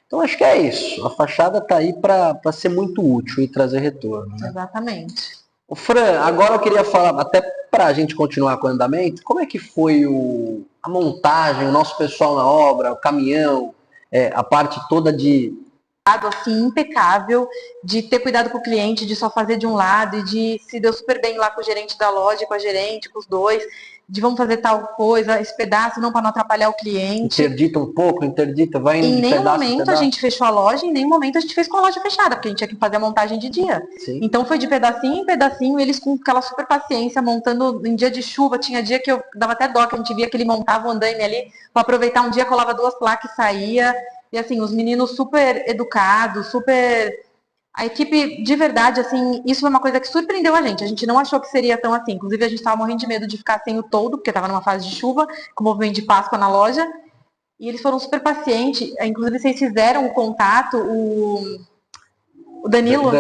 Speaker 1: Então acho que é isso. A fachada tá aí para ser muito útil e trazer retorno. Né?
Speaker 2: Exatamente.
Speaker 1: O Fran, agora eu queria falar, até para a gente continuar com o andamento, como é que foi a montagem, o nosso pessoal na obra, o caminhão, a parte toda de...
Speaker 2: assim, impecável, de ter cuidado com o cliente, de só fazer de um lado e de se deu super bem lá com o gerente da loja, com a gerente, com os dois, de vamos fazer tal coisa, esse pedaço não para não atrapalhar o cliente.
Speaker 1: Interdita um pouco, vai indo
Speaker 2: em
Speaker 1: de
Speaker 2: nenhum
Speaker 1: pedaço
Speaker 2: momento a gente fechou a loja, em nenhum momento a gente fez com a loja fechada, porque a gente tinha que fazer a montagem de dia.
Speaker 1: Sim.
Speaker 2: Então foi de pedacinho em pedacinho, eles com aquela super paciência, montando em dia de chuva, tinha dia que eu dava até dó, que a gente via que ele montava o andaime ali, para aproveitar um dia, colava 2 placas e saía. E assim, os meninos super educados, super... A equipe, de verdade, assim, isso foi uma coisa que surpreendeu a gente. A gente não achou que seria tão assim. Inclusive, a gente estava morrendo de medo de ficar sem o toldo, porque estava numa fase de chuva, com o movimento de Páscoa na loja. E eles foram super pacientes. Inclusive, vocês fizeram o contato, o Danilo,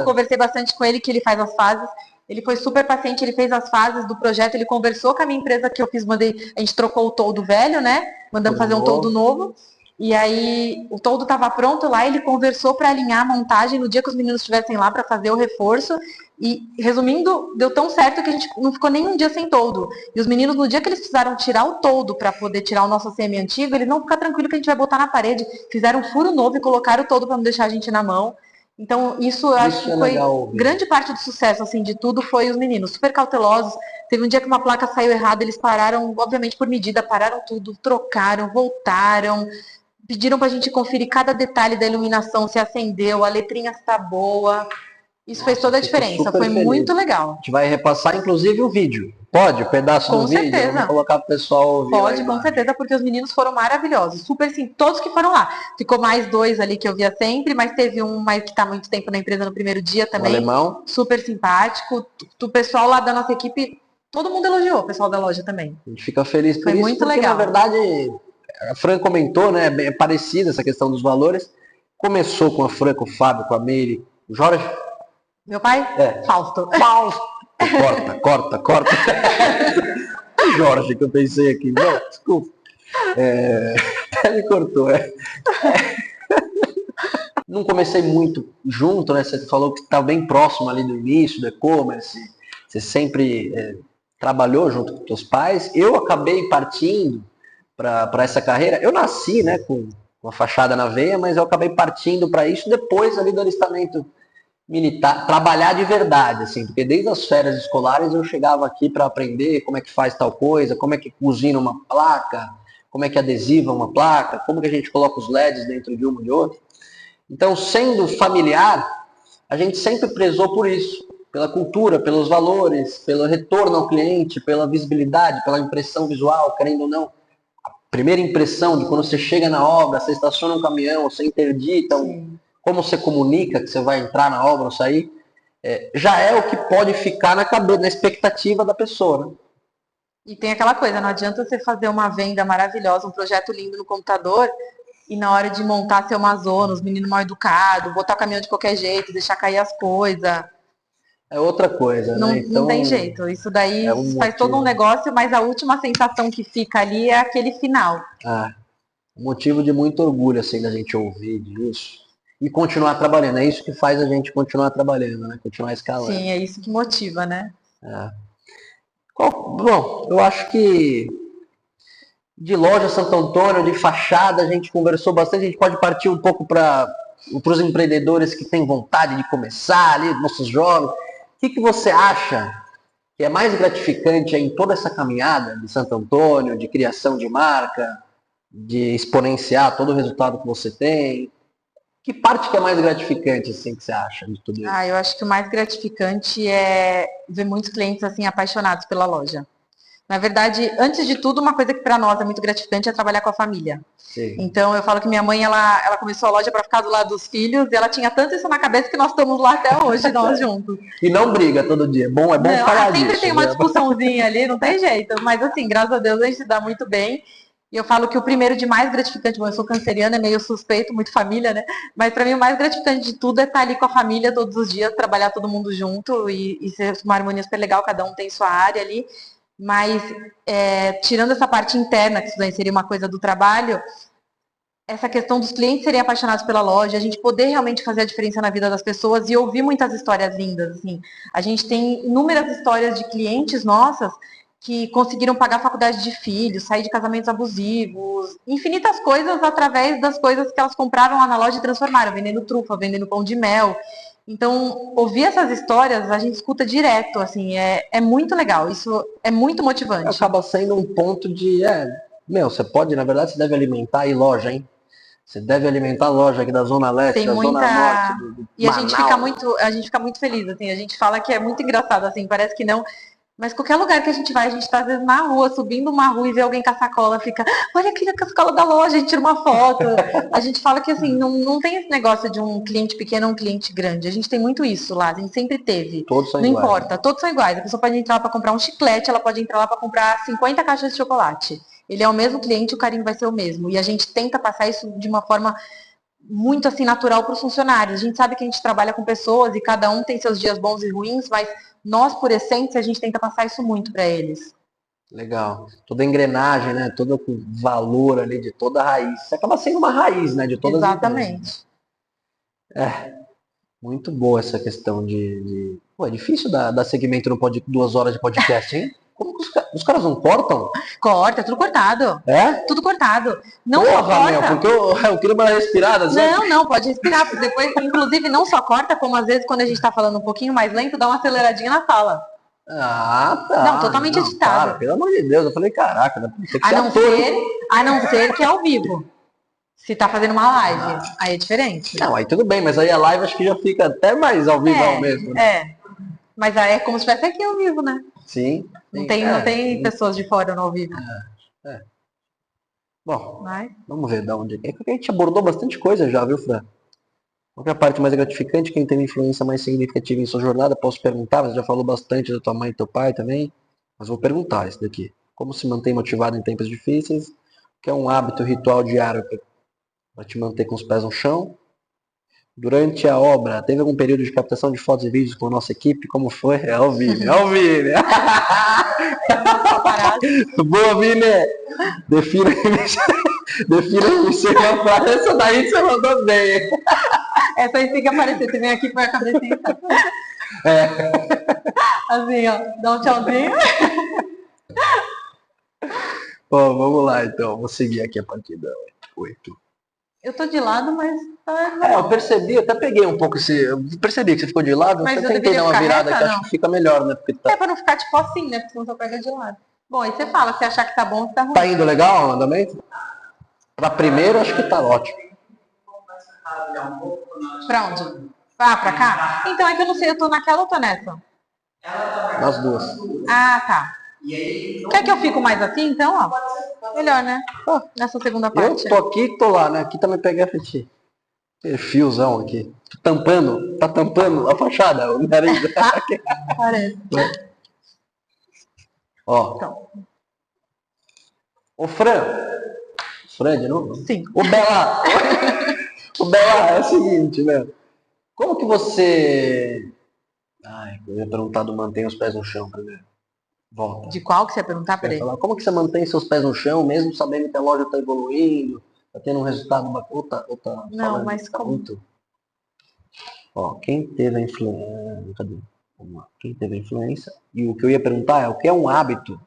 Speaker 2: conversei bastante com ele, que ele faz as fases. Ele foi super paciente, ele fez as fases do projeto, ele conversou com a minha empresa que eu fiz, a gente trocou o toldo velho, né? Mandamos fazer um toldo novo. E aí o toldo estava pronto lá, ele conversou para alinhar a montagem no dia que os meninos estivessem lá para fazer o reforço. E, resumindo, deu tão certo que a gente não ficou nem um dia sem toldo. E os meninos, no dia que eles precisaram tirar o toldo para poder tirar o nosso semi antigo, eles não ficaram tranquilos que a gente vai botar na parede. Fizeram um furo novo e colocaram o toldo para não deixar a gente na mão. Então, isso eu acho que foi grande parte do sucesso, assim, de tudo foi os meninos, super cautelosos. Teve um dia que uma placa saiu errada, eles pararam, obviamente por medida, pararam tudo, trocaram, voltaram, pediram pra gente conferir cada detalhe da iluminação, se acendeu, a letrinha está boa. Isso fez toda a diferença, foi muito legal.
Speaker 1: A gente vai repassar, inclusive, o vídeo. Pode? O pedaço do vídeo?
Speaker 2: Com certeza.
Speaker 1: Vamos colocar pro pessoal ouvir.
Speaker 2: Pode, com certeza, porque os meninos foram maravilhosos. Super sim, todos que foram lá. Ficou mais 2 ali que eu via sempre, mas teve um mais que tá há muito tempo na empresa no primeiro dia também.
Speaker 1: O alemão.
Speaker 2: Super simpático. O pessoal lá da nossa equipe, todo mundo elogiou, o pessoal da loja também.
Speaker 1: A gente fica feliz por
Speaker 2: foi
Speaker 1: isso,
Speaker 2: muito
Speaker 1: porque,
Speaker 2: legal.
Speaker 1: Na verdade, a Fran comentou, né? É parecida essa questão dos valores. Começou com a Fran, com o Fábio, com a Meire, o Jorge.
Speaker 2: Meu pai? Fausto.
Speaker 1: Corta. O Jorge que eu pensei aqui. Não, desculpa. Me cortou. Não comecei muito junto, né? Você falou que está bem próximo ali do início do e-commerce. Você sempre trabalhou junto com seus pais. Eu acabei partindo para essa carreira. Eu nasci, né, com a fachada na veia, mas eu acabei partindo para isso depois ali do alistamento militar, trabalhar de verdade, assim, porque desde as férias escolares eu chegava aqui para aprender como é que faz tal coisa, como é que cozinha uma placa, como é que adesiva uma placa, como que a gente coloca os LEDs dentro de uma e de outra. Então, sendo familiar, a gente sempre prezou por isso, pela cultura, pelos valores, pelo retorno ao cliente, pela visibilidade, pela impressão visual, querendo ou não. A primeira impressão de quando você chega na obra, você estaciona um caminhão, você interdita como você comunica que você vai entrar na obra ou sair, já é o que pode ficar na cabeça, na expectativa da pessoa, né?
Speaker 2: E tem aquela coisa, não adianta você fazer uma venda maravilhosa, um projeto lindo no computador, e na hora de montar ser uma zona, os meninos mal educados, botar o caminhão de qualquer jeito, deixar cair as coisas.
Speaker 1: É outra coisa,
Speaker 2: não,
Speaker 1: né? Então,
Speaker 2: não tem jeito. Isso daí faz todo um negócio, mas a última sensação que fica ali é aquele final.
Speaker 1: Motivo de muito orgulho, assim, da gente ouvir disso. E continuar trabalhando. É isso que faz a gente continuar trabalhando, né? Continuar escalando.
Speaker 2: Sim, é isso que motiva, né?
Speaker 1: Bom, eu acho que de loja Santo Antônio, de fachada, a gente conversou bastante. A gente pode partir um pouco para os empreendedores que têm vontade de começar ali, nossos jovens. O que você acha que é mais gratificante em toda essa caminhada de Santo Antônio, de criação de marca, de exponenciar todo o resultado que você tem? Que parte que é mais gratificante, assim, que você acha de tudo isso?
Speaker 2: Eu acho que o mais gratificante é ver muitos clientes, assim, apaixonados pela loja. Na verdade, antes de tudo, uma coisa que para nós é muito gratificante é trabalhar com a família.
Speaker 1: Sim.
Speaker 2: Então, eu falo que minha mãe, ela começou a loja para ficar do lado dos filhos, e ela tinha tanto isso na cabeça que nós estamos lá até hoje, nós juntos.
Speaker 1: E não briga todo dia. É bom falar disso.
Speaker 2: Sempre tem uma discussãozinha ali, não tem jeito. Mas, assim, graças a Deus, a gente se dá muito bem. E eu falo que o primeiro de mais gratificante, bom, eu sou canceriana, é meio suspeito, muito família, né? Mas para mim o mais gratificante de tudo é estar ali com a família todos os dias, trabalhar todo mundo junto e ser uma harmonia super legal, cada um tem sua área ali. Mas tirando essa parte interna, que isso daí seria uma coisa do trabalho, essa questão dos clientes serem apaixonados pela loja, a gente poder realmente fazer a diferença na vida das pessoas e ouvir muitas histórias lindas, assim. A gente tem inúmeras histórias de clientes nossas que conseguiram pagar a faculdade de filhos, sair de casamentos abusivos, infinitas coisas através das coisas que elas compraram lá na loja e transformaram, vendendo trufa, vendendo pão de mel. Então, ouvir essas histórias, a gente escuta direto, assim, é muito legal, isso é muito motivante.
Speaker 1: Acaba sendo um ponto de, você pode, na verdade, você deve alimentar aí loja, hein? Você deve alimentar a loja aqui da Zona Leste,
Speaker 2: tem
Speaker 1: da
Speaker 2: muita...
Speaker 1: Zona Norte,
Speaker 2: e a gente fica muito feliz, assim, a gente fala que é muito engraçado, assim, parece que não... Mas qualquer lugar que a gente vai, a gente tá às vezes na rua, subindo uma rua e vê alguém com a sacola, fica, olha aqui a sacola da loja, a gente tira uma foto. A gente fala que assim, não tem esse negócio de um cliente pequeno ou um cliente grande. A gente tem muito isso lá, a gente sempre teve.
Speaker 1: Todos são
Speaker 2: não
Speaker 1: iguais.
Speaker 2: Importa, todos são iguais. A pessoa pode entrar lá para comprar um chiclete, ela pode entrar lá para comprar 50 caixas de chocolate. Ele é o mesmo cliente, o carinho vai ser o mesmo. E a gente tenta passar isso de uma forma muito assim natural para os funcionários. A gente sabe que a gente trabalha com pessoas e cada um tem seus dias bons e ruins, mas nós, por essência, a gente tenta passar isso muito para eles.
Speaker 1: Legal. Toda a engrenagem, né? Todo o valor ali de toda a raiz. Você acaba sendo uma raiz, né? De todas as empresas.
Speaker 2: Exatamente.
Speaker 1: Muito boa essa questão de... Pô, é difícil dar segmento no 2 horas de podcast, hein? Como que os caras não cortam?
Speaker 2: Corta, tudo cortado.
Speaker 1: É?
Speaker 2: Tudo cortado. Não só
Speaker 1: Porra, meu,
Speaker 2: corta.
Speaker 1: porque eu queria uma respirada. Sabe?
Speaker 2: Não, pode respirar. Porque depois, inclusive, não só corta, como às vezes quando a gente tá falando um pouquinho mais lento, dá uma aceleradinha na fala.
Speaker 1: Ah, tá.
Speaker 2: Não, totalmente editado.
Speaker 1: Para, pelo amor de Deus. Eu falei, caraca, tem que
Speaker 2: A
Speaker 1: ser
Speaker 2: não
Speaker 1: ator, hein?
Speaker 2: ser que é ao vivo. Se tá fazendo uma live, aí é diferente.
Speaker 1: Não, aí tudo bem, mas aí a live acho que já fica até mais ao vivo mesmo. Né?
Speaker 2: É. Mas aí é como se estivesse aqui ao vivo, né?
Speaker 1: Sim.
Speaker 2: Não tem pessoas de fora no ao vivo.
Speaker 1: Bom,
Speaker 2: Mas...
Speaker 1: vamos ver de onde é. Que a gente abordou bastante coisa já, viu, Fran? Qual que é a parte mais gratificante? Quem teve influência mais significativa em sua jornada? Posso perguntar? Você já falou bastante da tua mãe e teu pai também. Mas vou perguntar isso daqui. Como se mantém motivado em tempos difíceis? O que é um hábito ritual diário para te manter com os pés no chão? Durante a obra, teve algum período de captação de fotos e vídeos com a nossa equipe? Como foi? É o Vini. Boa, Vini! Defina uma frase. Essa daí você mandou bem.
Speaker 2: Essa aí tem que aparecer. Você vem aqui põe a cabecinha. Assim, ó. Dá um tchauzinho.
Speaker 1: Bom, vamos lá então. Vou seguir aqui a partir da 8.
Speaker 2: Eu tô de lado, mas tá...
Speaker 1: eu percebi, eu até peguei um pouco esse... Eu percebi que você ficou de lado,
Speaker 2: mas
Speaker 1: eu tentei dar uma virada
Speaker 2: reta,
Speaker 1: que acho que fica melhor, né? Porque tá...
Speaker 2: É pra não ficar tipo assim, né? Porque senão você pega de lado. Bom, aí você fala, se achar que tá bom, se tá ruim.
Speaker 1: Tá indo legal o andamento? Pra primeiro, acho que tá ótimo.
Speaker 2: Pra onde? Ah, pra cá? Então é que eu não sei, eu tô naquela ou tô nessa?
Speaker 1: Nas duas.
Speaker 2: Ah, tá. Quer que eu fico mais assim, então, ó? Melhor, né? Nessa segunda parte.
Speaker 1: Eu tô aqui e tô lá, né? Aqui também peguei a frente. Fiozão aqui. Tá tampando a fachada. O nariz.
Speaker 2: Parece.
Speaker 1: Ó.
Speaker 2: Então.
Speaker 1: Ô, Fran de novo?
Speaker 2: Sim.
Speaker 1: Ô, Bela. Ô, Bela, é o seguinte, né? Como que você... eu ia perguntar do mantém os pés no chão primeiro. Volta.
Speaker 2: De qual que você ia perguntar? Peraí.
Speaker 1: Como que você mantém seus pés no chão, mesmo sabendo que a loja está evoluindo, está tendo um resultado bacana?
Speaker 2: Não, mas como?
Speaker 1: Muito. Ó, quem teve a influência... Cadê? Vamos lá. Quem teve a influência? E o que eu ia perguntar é, o que é um hábito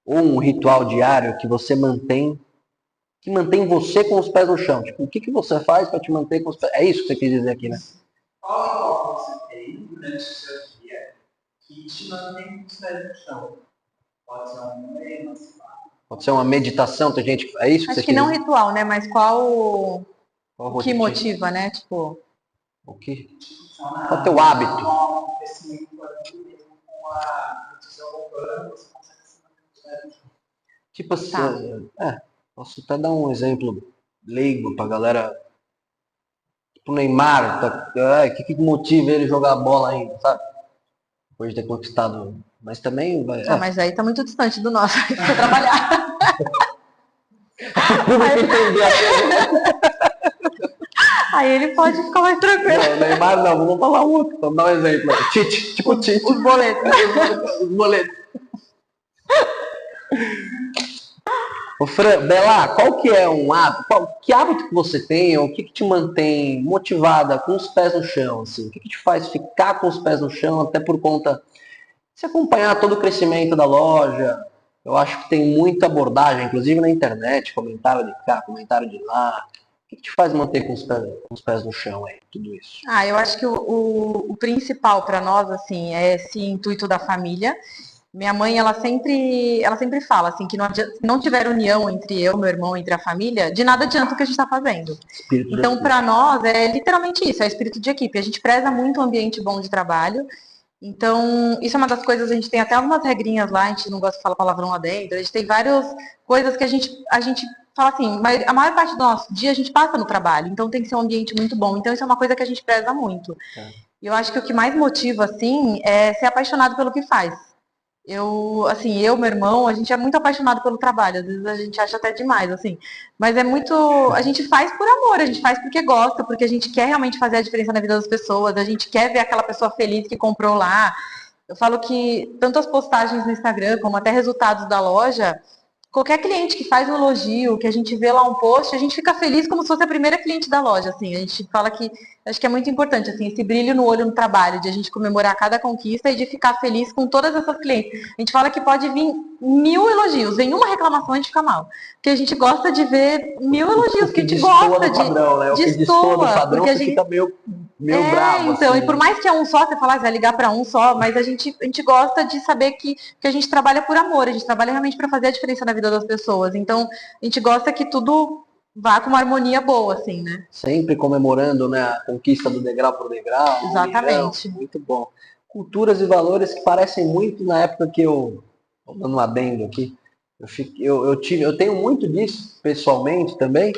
Speaker 1: ou um ritual diário que você mantém, que mantém você com os pés no chão? Tipo, o que você faz para te manter com os pés... É isso que você quis dizer aqui, né?
Speaker 3: Qual ritual você tem durante o seu dia que te mantém com os pés no chão? Pode ser um lema,
Speaker 1: pode ser uma meditação, tem gente que... É isso que
Speaker 2: acho
Speaker 1: você
Speaker 2: que
Speaker 1: quis
Speaker 2: não
Speaker 1: dizer?
Speaker 2: ritual, né? Mas qual o que
Speaker 1: rotina?
Speaker 2: motiva, né? Tipo...
Speaker 1: O que? Qual é o teu hábito?
Speaker 3: Um crescimento mesmo com a desenvolvendo, você consegue se manter com os pés no chão.
Speaker 1: Tipo assim, posso até dar um exemplo leigo pra galera. Tipo o Neymar, o que motiva ele jogar a bola ainda, sabe? Depois de ter conquistado. Mas também vai.
Speaker 2: mas aí tá muito distante do nosso, pra trabalhar.
Speaker 1: O público entender.
Speaker 2: Aí ele pode ficar mais tranquilo.
Speaker 1: Não, Neymar não, vamos falar outro, vamos dar um exemplo. Tite, tipo Tite.
Speaker 2: Os boletos.
Speaker 1: Os boletos. Ô Fran, Bela, qual que é um hábito? Que hábito que você tem, ou o que te mantém motivada com os pés no chão? Assim? O que te faz ficar com os pés no chão, até por conta de se acompanhar todo o crescimento da loja? Eu acho que tem muita abordagem, inclusive na internet, comentário de cá, comentário de lá. O que te faz manter com os pés no chão aí, tudo isso?
Speaker 2: Eu acho que o principal para nós, assim, é esse intuito da família. Minha mãe, ela sempre fala, assim, que se não tiver união entre eu, meu irmão, entre a família, de nada adianta o que a gente está fazendo. Então, para nós, é literalmente isso, é espírito de equipe. A gente preza muito um ambiente bom de trabalho. Então, isso é uma das coisas, a gente tem até algumas regrinhas lá, a gente não gosta de falar palavrão lá dentro, a gente tem várias coisas que a gente fala assim, mas a maior parte do nosso dia a gente passa no trabalho, então tem que ser um ambiente muito bom. Então, isso é uma coisa que a gente preza muito. E eu acho que o que mais motiva, assim, é ser apaixonado pelo que faz. Meu irmão, a gente é muito apaixonado pelo trabalho, às vezes a gente acha até demais, assim, mas é muito, a gente faz por amor, a gente faz porque gosta, porque a gente quer realmente fazer a diferença na vida das pessoas, a gente quer ver aquela pessoa feliz que comprou lá, Eu falo que tanto as postagens no Instagram, como até resultados da loja, qualquer cliente que faz um elogio, que a gente vê lá um post, a gente fica feliz como se fosse a primeira cliente da loja, assim. A gente fala que, acho que é muito importante, assim, esse brilho no olho no trabalho, de a gente comemorar cada conquista e de ficar feliz com todas essas clientes. A gente fala que pode vir 1000 elogios, vem uma reclamação a gente fica mal. Porque a gente gosta de ver 1000 elogios, porque a gente gosta de...
Speaker 1: Padrão, né? O que destoa do padrão,
Speaker 2: porque a
Speaker 1: você
Speaker 2: gente...
Speaker 1: fica meio bravo.
Speaker 2: Então,
Speaker 1: assim.
Speaker 2: e por mais que é um só, você fala, vai ligar para um só, mas a gente gosta de saber que a gente trabalha por amor, a gente trabalha realmente para fazer a diferença na vida das pessoas. Então, a gente gosta que tudo vá com uma harmonia boa, assim, né?
Speaker 1: Sempre comemorando, né, a conquista do degrau por degrau.
Speaker 2: Exatamente.
Speaker 1: Muito bom. Culturas e valores que parecem muito na época que dando um adendo aqui, eu tenho muito disso pessoalmente também.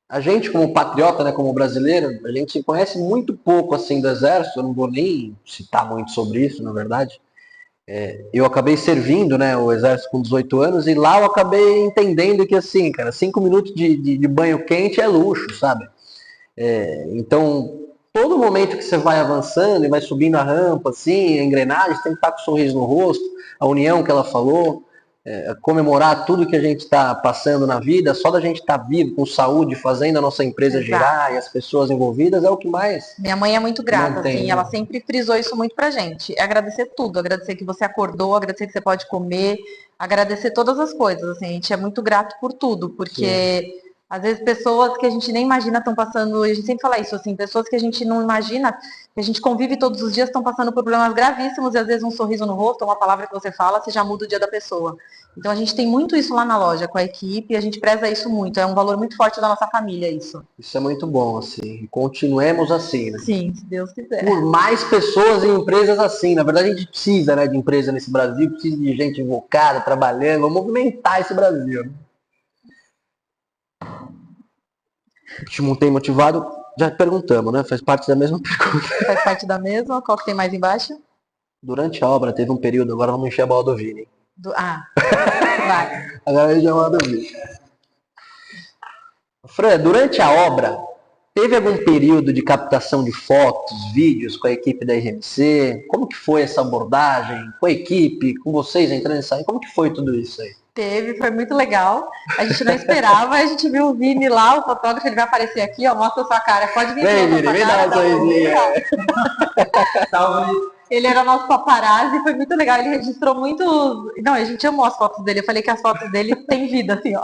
Speaker 1: A gente, como patriota, né, como brasileiro, a gente conhece muito pouco assim do Exército, eu não vou nem citar muito sobre isso, na verdade. Eu acabei servindo, né, o Exército com 18 anos e lá eu acabei entendendo que, assim, cara, 5 minutos de banho quente é luxo, sabe? Então, todo momento que você vai avançando e vai subindo a rampa, assim, a engrenagem, você tem que estar com um sorriso no rosto, a união que ela falou, comemorar tudo que a gente está passando na vida, só da gente estar vivo, com saúde, fazendo a nossa empresa girar e as pessoas envolvidas é o que mais...
Speaker 2: Minha mãe é muito grata,
Speaker 1: mantém,
Speaker 2: assim,
Speaker 1: né?
Speaker 2: ela sempre frisou isso muito pra gente. É agradecer tudo, agradecer que você acordou, agradecer que você pode comer, agradecer todas as coisas, assim, a gente é muito grato por tudo, porque às vezes pessoas que a gente nem imagina estão passando, a gente sempre fala isso, assim, pessoas que a gente não imagina, que a gente convive todos os dias, estão passando por problemas gravíssimos e às vezes um sorriso no rosto, uma palavra que você fala, você já muda o dia da pessoa. Então a gente tem muito isso lá na loja com a equipe, a gente preza isso muito, é um valor muito forte da nossa família isso.
Speaker 1: Isso é muito bom, assim. Continuemos assim, né?
Speaker 2: Sim, se Deus quiser.
Speaker 1: Por mais pessoas e empresas assim. Na verdade, a gente precisa, né, de empresa nesse Brasil, precisa de gente invocada, trabalhando, vamos movimentar esse Brasil. Né? Te montei motivado, já perguntamos, né? Faz parte da mesma pergunta.
Speaker 2: Faz parte da mesma? Qual que tem mais embaixo?
Speaker 1: Durante a obra, teve um período, agora vamos encher a bola do Vini.
Speaker 2: Vai.
Speaker 1: Agora vamos encher a bola do Vini. Fran, durante a obra, teve algum período de captação de fotos, vídeos com a equipe da RMC? Como que foi essa abordagem? Com a equipe, com vocês entrando e saindo? Como que foi tudo isso aí?
Speaker 2: Teve, foi muito legal. A gente não esperava, a gente viu o Vini lá, o fotógrafo, ele vai aparecer aqui, ó, mostra a sua cara. Pode vir
Speaker 1: Vem,
Speaker 2: aqui,
Speaker 1: Vini, vem dar uma sorrisinha.
Speaker 2: Ele era nosso paparazzi, foi muito legal. Ele registrou muitos. Não, a gente amou as fotos dele. Eu falei que as fotos dele têm vida, assim, ó.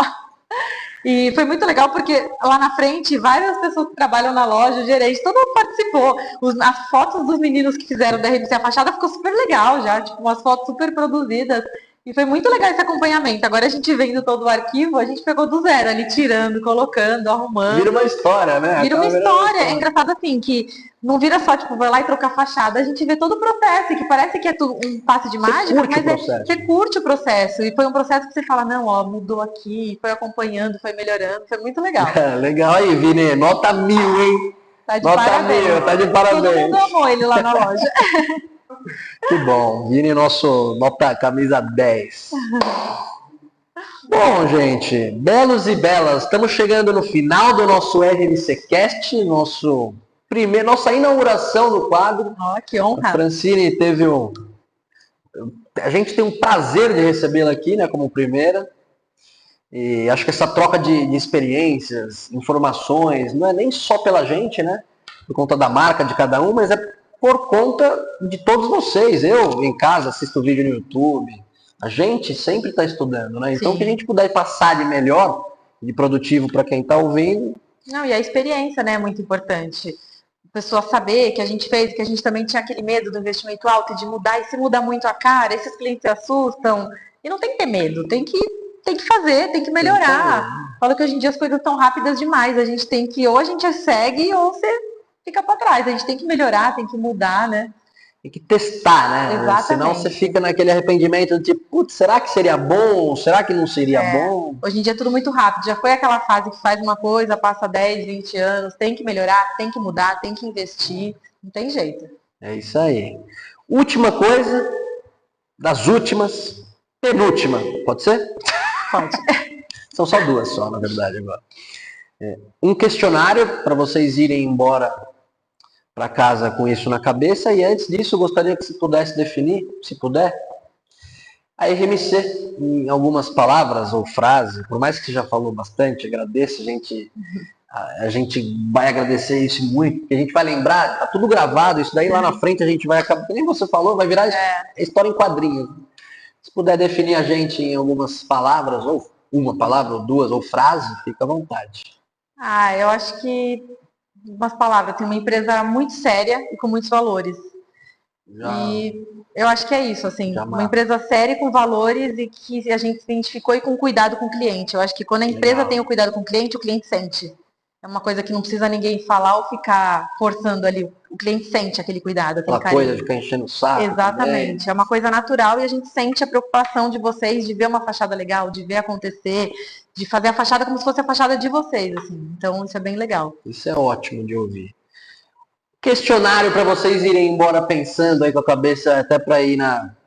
Speaker 2: E foi muito legal porque lá na frente, várias pessoas que trabalham na loja, o gerente, todo mundo participou. As fotos dos meninos que fizeram da RMC, a fachada ficou super legal já, tipo, umas fotos super produzidas. E foi muito legal esse acompanhamento. Agora a gente vendo todo o arquivo, a gente pegou do zero ali, tirando, colocando, arrumando.
Speaker 1: Vira uma história, né?
Speaker 2: Vira uma história. É engraçado assim, que não vira só, tipo, vai lá e trocar fachada. A gente vê todo o processo, que parece que é um passe de mágica, mas você curte o processo. E foi um processo que você fala, não, ó, mudou aqui, foi acompanhando, foi melhorando. Foi muito legal.
Speaker 1: Legal aí, Vini. Nota 1000, hein?
Speaker 2: Tá de
Speaker 1: nota
Speaker 2: parabéns.
Speaker 1: 1000, tá de parabéns.
Speaker 2: Todo mundo amou ele lá na loja.
Speaker 1: Que bom. Vini, nosso nota camisa 10. Bom, gente, belos e belas, estamos chegando no final do nosso RMC Cast, nossa inauguração do quadro.
Speaker 2: Ó, que honra.
Speaker 1: A Francine teve a gente tem um prazer de recebê-la aqui, né, como primeira. E acho que essa troca de experiências, informações, não é nem só pela gente, né, por conta da marca de cada um, mas é por conta de todos vocês. Eu, em casa, assisto vídeo no YouTube. A gente sempre está estudando, né? Então, o que a gente puder passar de melhor, de produtivo para quem está ouvindo.
Speaker 2: Não, e a experiência, né, é muito importante. A pessoa saber que a gente fez, que a gente também tinha aquele medo do investimento alto, de mudar, e se muda muito a cara, esses clientes se assustam. E não tem que ter medo, tem que fazer, tem que melhorar. Falo que hoje em dia as coisas estão rápidas demais. A gente tem que, ou a gente segue, ou você fica para trás. A gente tem que melhorar, tem que mudar, né?
Speaker 1: Tem que testar, né?
Speaker 2: Exatamente.
Speaker 1: Senão você fica naquele arrependimento de tipo, putz, será que seria bom? Será que não seria bom?
Speaker 2: Hoje em dia é tudo muito rápido. Já foi aquela fase que faz uma coisa, passa 10, 20 anos, tem que melhorar, tem que mudar, tem que investir. Não tem jeito.
Speaker 1: É isso aí. Última coisa, das últimas, penúltima. Pode ser?
Speaker 2: Pode.
Speaker 1: São só duas só, na verdade, agora. Um questionário para vocês irem embora para casa com isso na cabeça. E antes disso, eu gostaria que você pudesse definir, se puder, a RMC em algumas palavras ou frases. Por mais que você já falou bastante, agradeço, a gente vai agradecer isso muito, porque a gente vai lembrar, tá tudo gravado, isso daí lá na frente a gente vai acabar, que nem você falou, vai virar história em quadrinhos. Se puder definir a gente em algumas palavras, ou uma palavra, ou duas, ou frase, fica à vontade.
Speaker 2: Eu acho que umas palavras, tem uma empresa muito séria e com muitos valores. E eu acho que é isso, assim, uma empresa séria com valores e que a gente se identificou e com cuidado com o cliente. Eu acho que quando a empresa tem o cuidado com o cliente sente. É uma coisa que não precisa ninguém falar ou ficar forçando ali. O cliente sente aquele cuidado, aquele carinho.
Speaker 1: Coisa de ficar enchendo o saco.
Speaker 2: Exatamente. Também. É uma coisa natural e a gente sente a preocupação de vocês de ver uma fachada legal, de ver acontecer, de fazer a fachada como se fosse a fachada de vocês, assim. Então, isso é bem legal.
Speaker 1: Isso é ótimo de ouvir. Questionário para vocês irem embora pensando aí com a cabeça, até para ir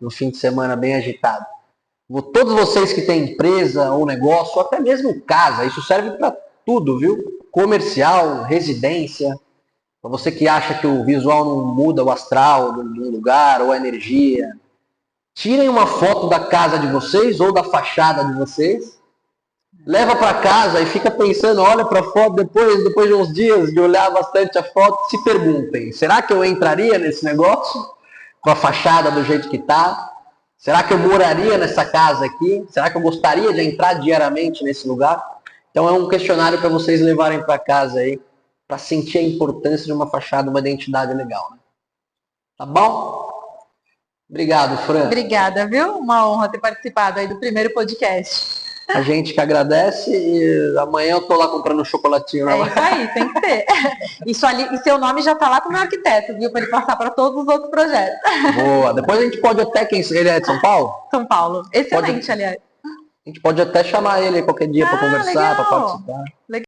Speaker 1: no fim de semana bem agitado. Todos vocês que têm empresa ou negócio, ou até mesmo casa, isso serve para tudo, viu? Comercial, residência. Para você que acha que o visual não muda o astral do lugar ou a energia, tirem uma foto da casa de vocês ou da fachada de vocês, leva para casa e fica pensando, olha para a foto depois de uns dias de olhar bastante a foto, se perguntem, será que eu entraria nesse negócio com a fachada do jeito que está? Será que eu moraria nessa casa aqui? Será que eu gostaria de entrar diariamente nesse lugar? Então é um questionário para vocês levarem para casa aí, para sentir a importância de uma fachada, uma identidade legal. Né? Tá bom? Obrigado, Fran.
Speaker 2: Obrigada, viu? Uma honra ter participado aí do primeiro podcast.
Speaker 1: A gente que agradece e amanhã eu tô lá comprando um chocolatinho.
Speaker 2: É isso aí, tem que ter. Isso ali, e seu nome já tá lá pro meu arquiteto, viu? Para ele passar para todos os outros projetos.
Speaker 1: Boa. Depois a gente pode até, ele é de São Paulo?
Speaker 2: São Paulo. Excelente, aliás.
Speaker 1: A gente pode até chamar ele qualquer dia para conversar, para participar.
Speaker 2: Legal.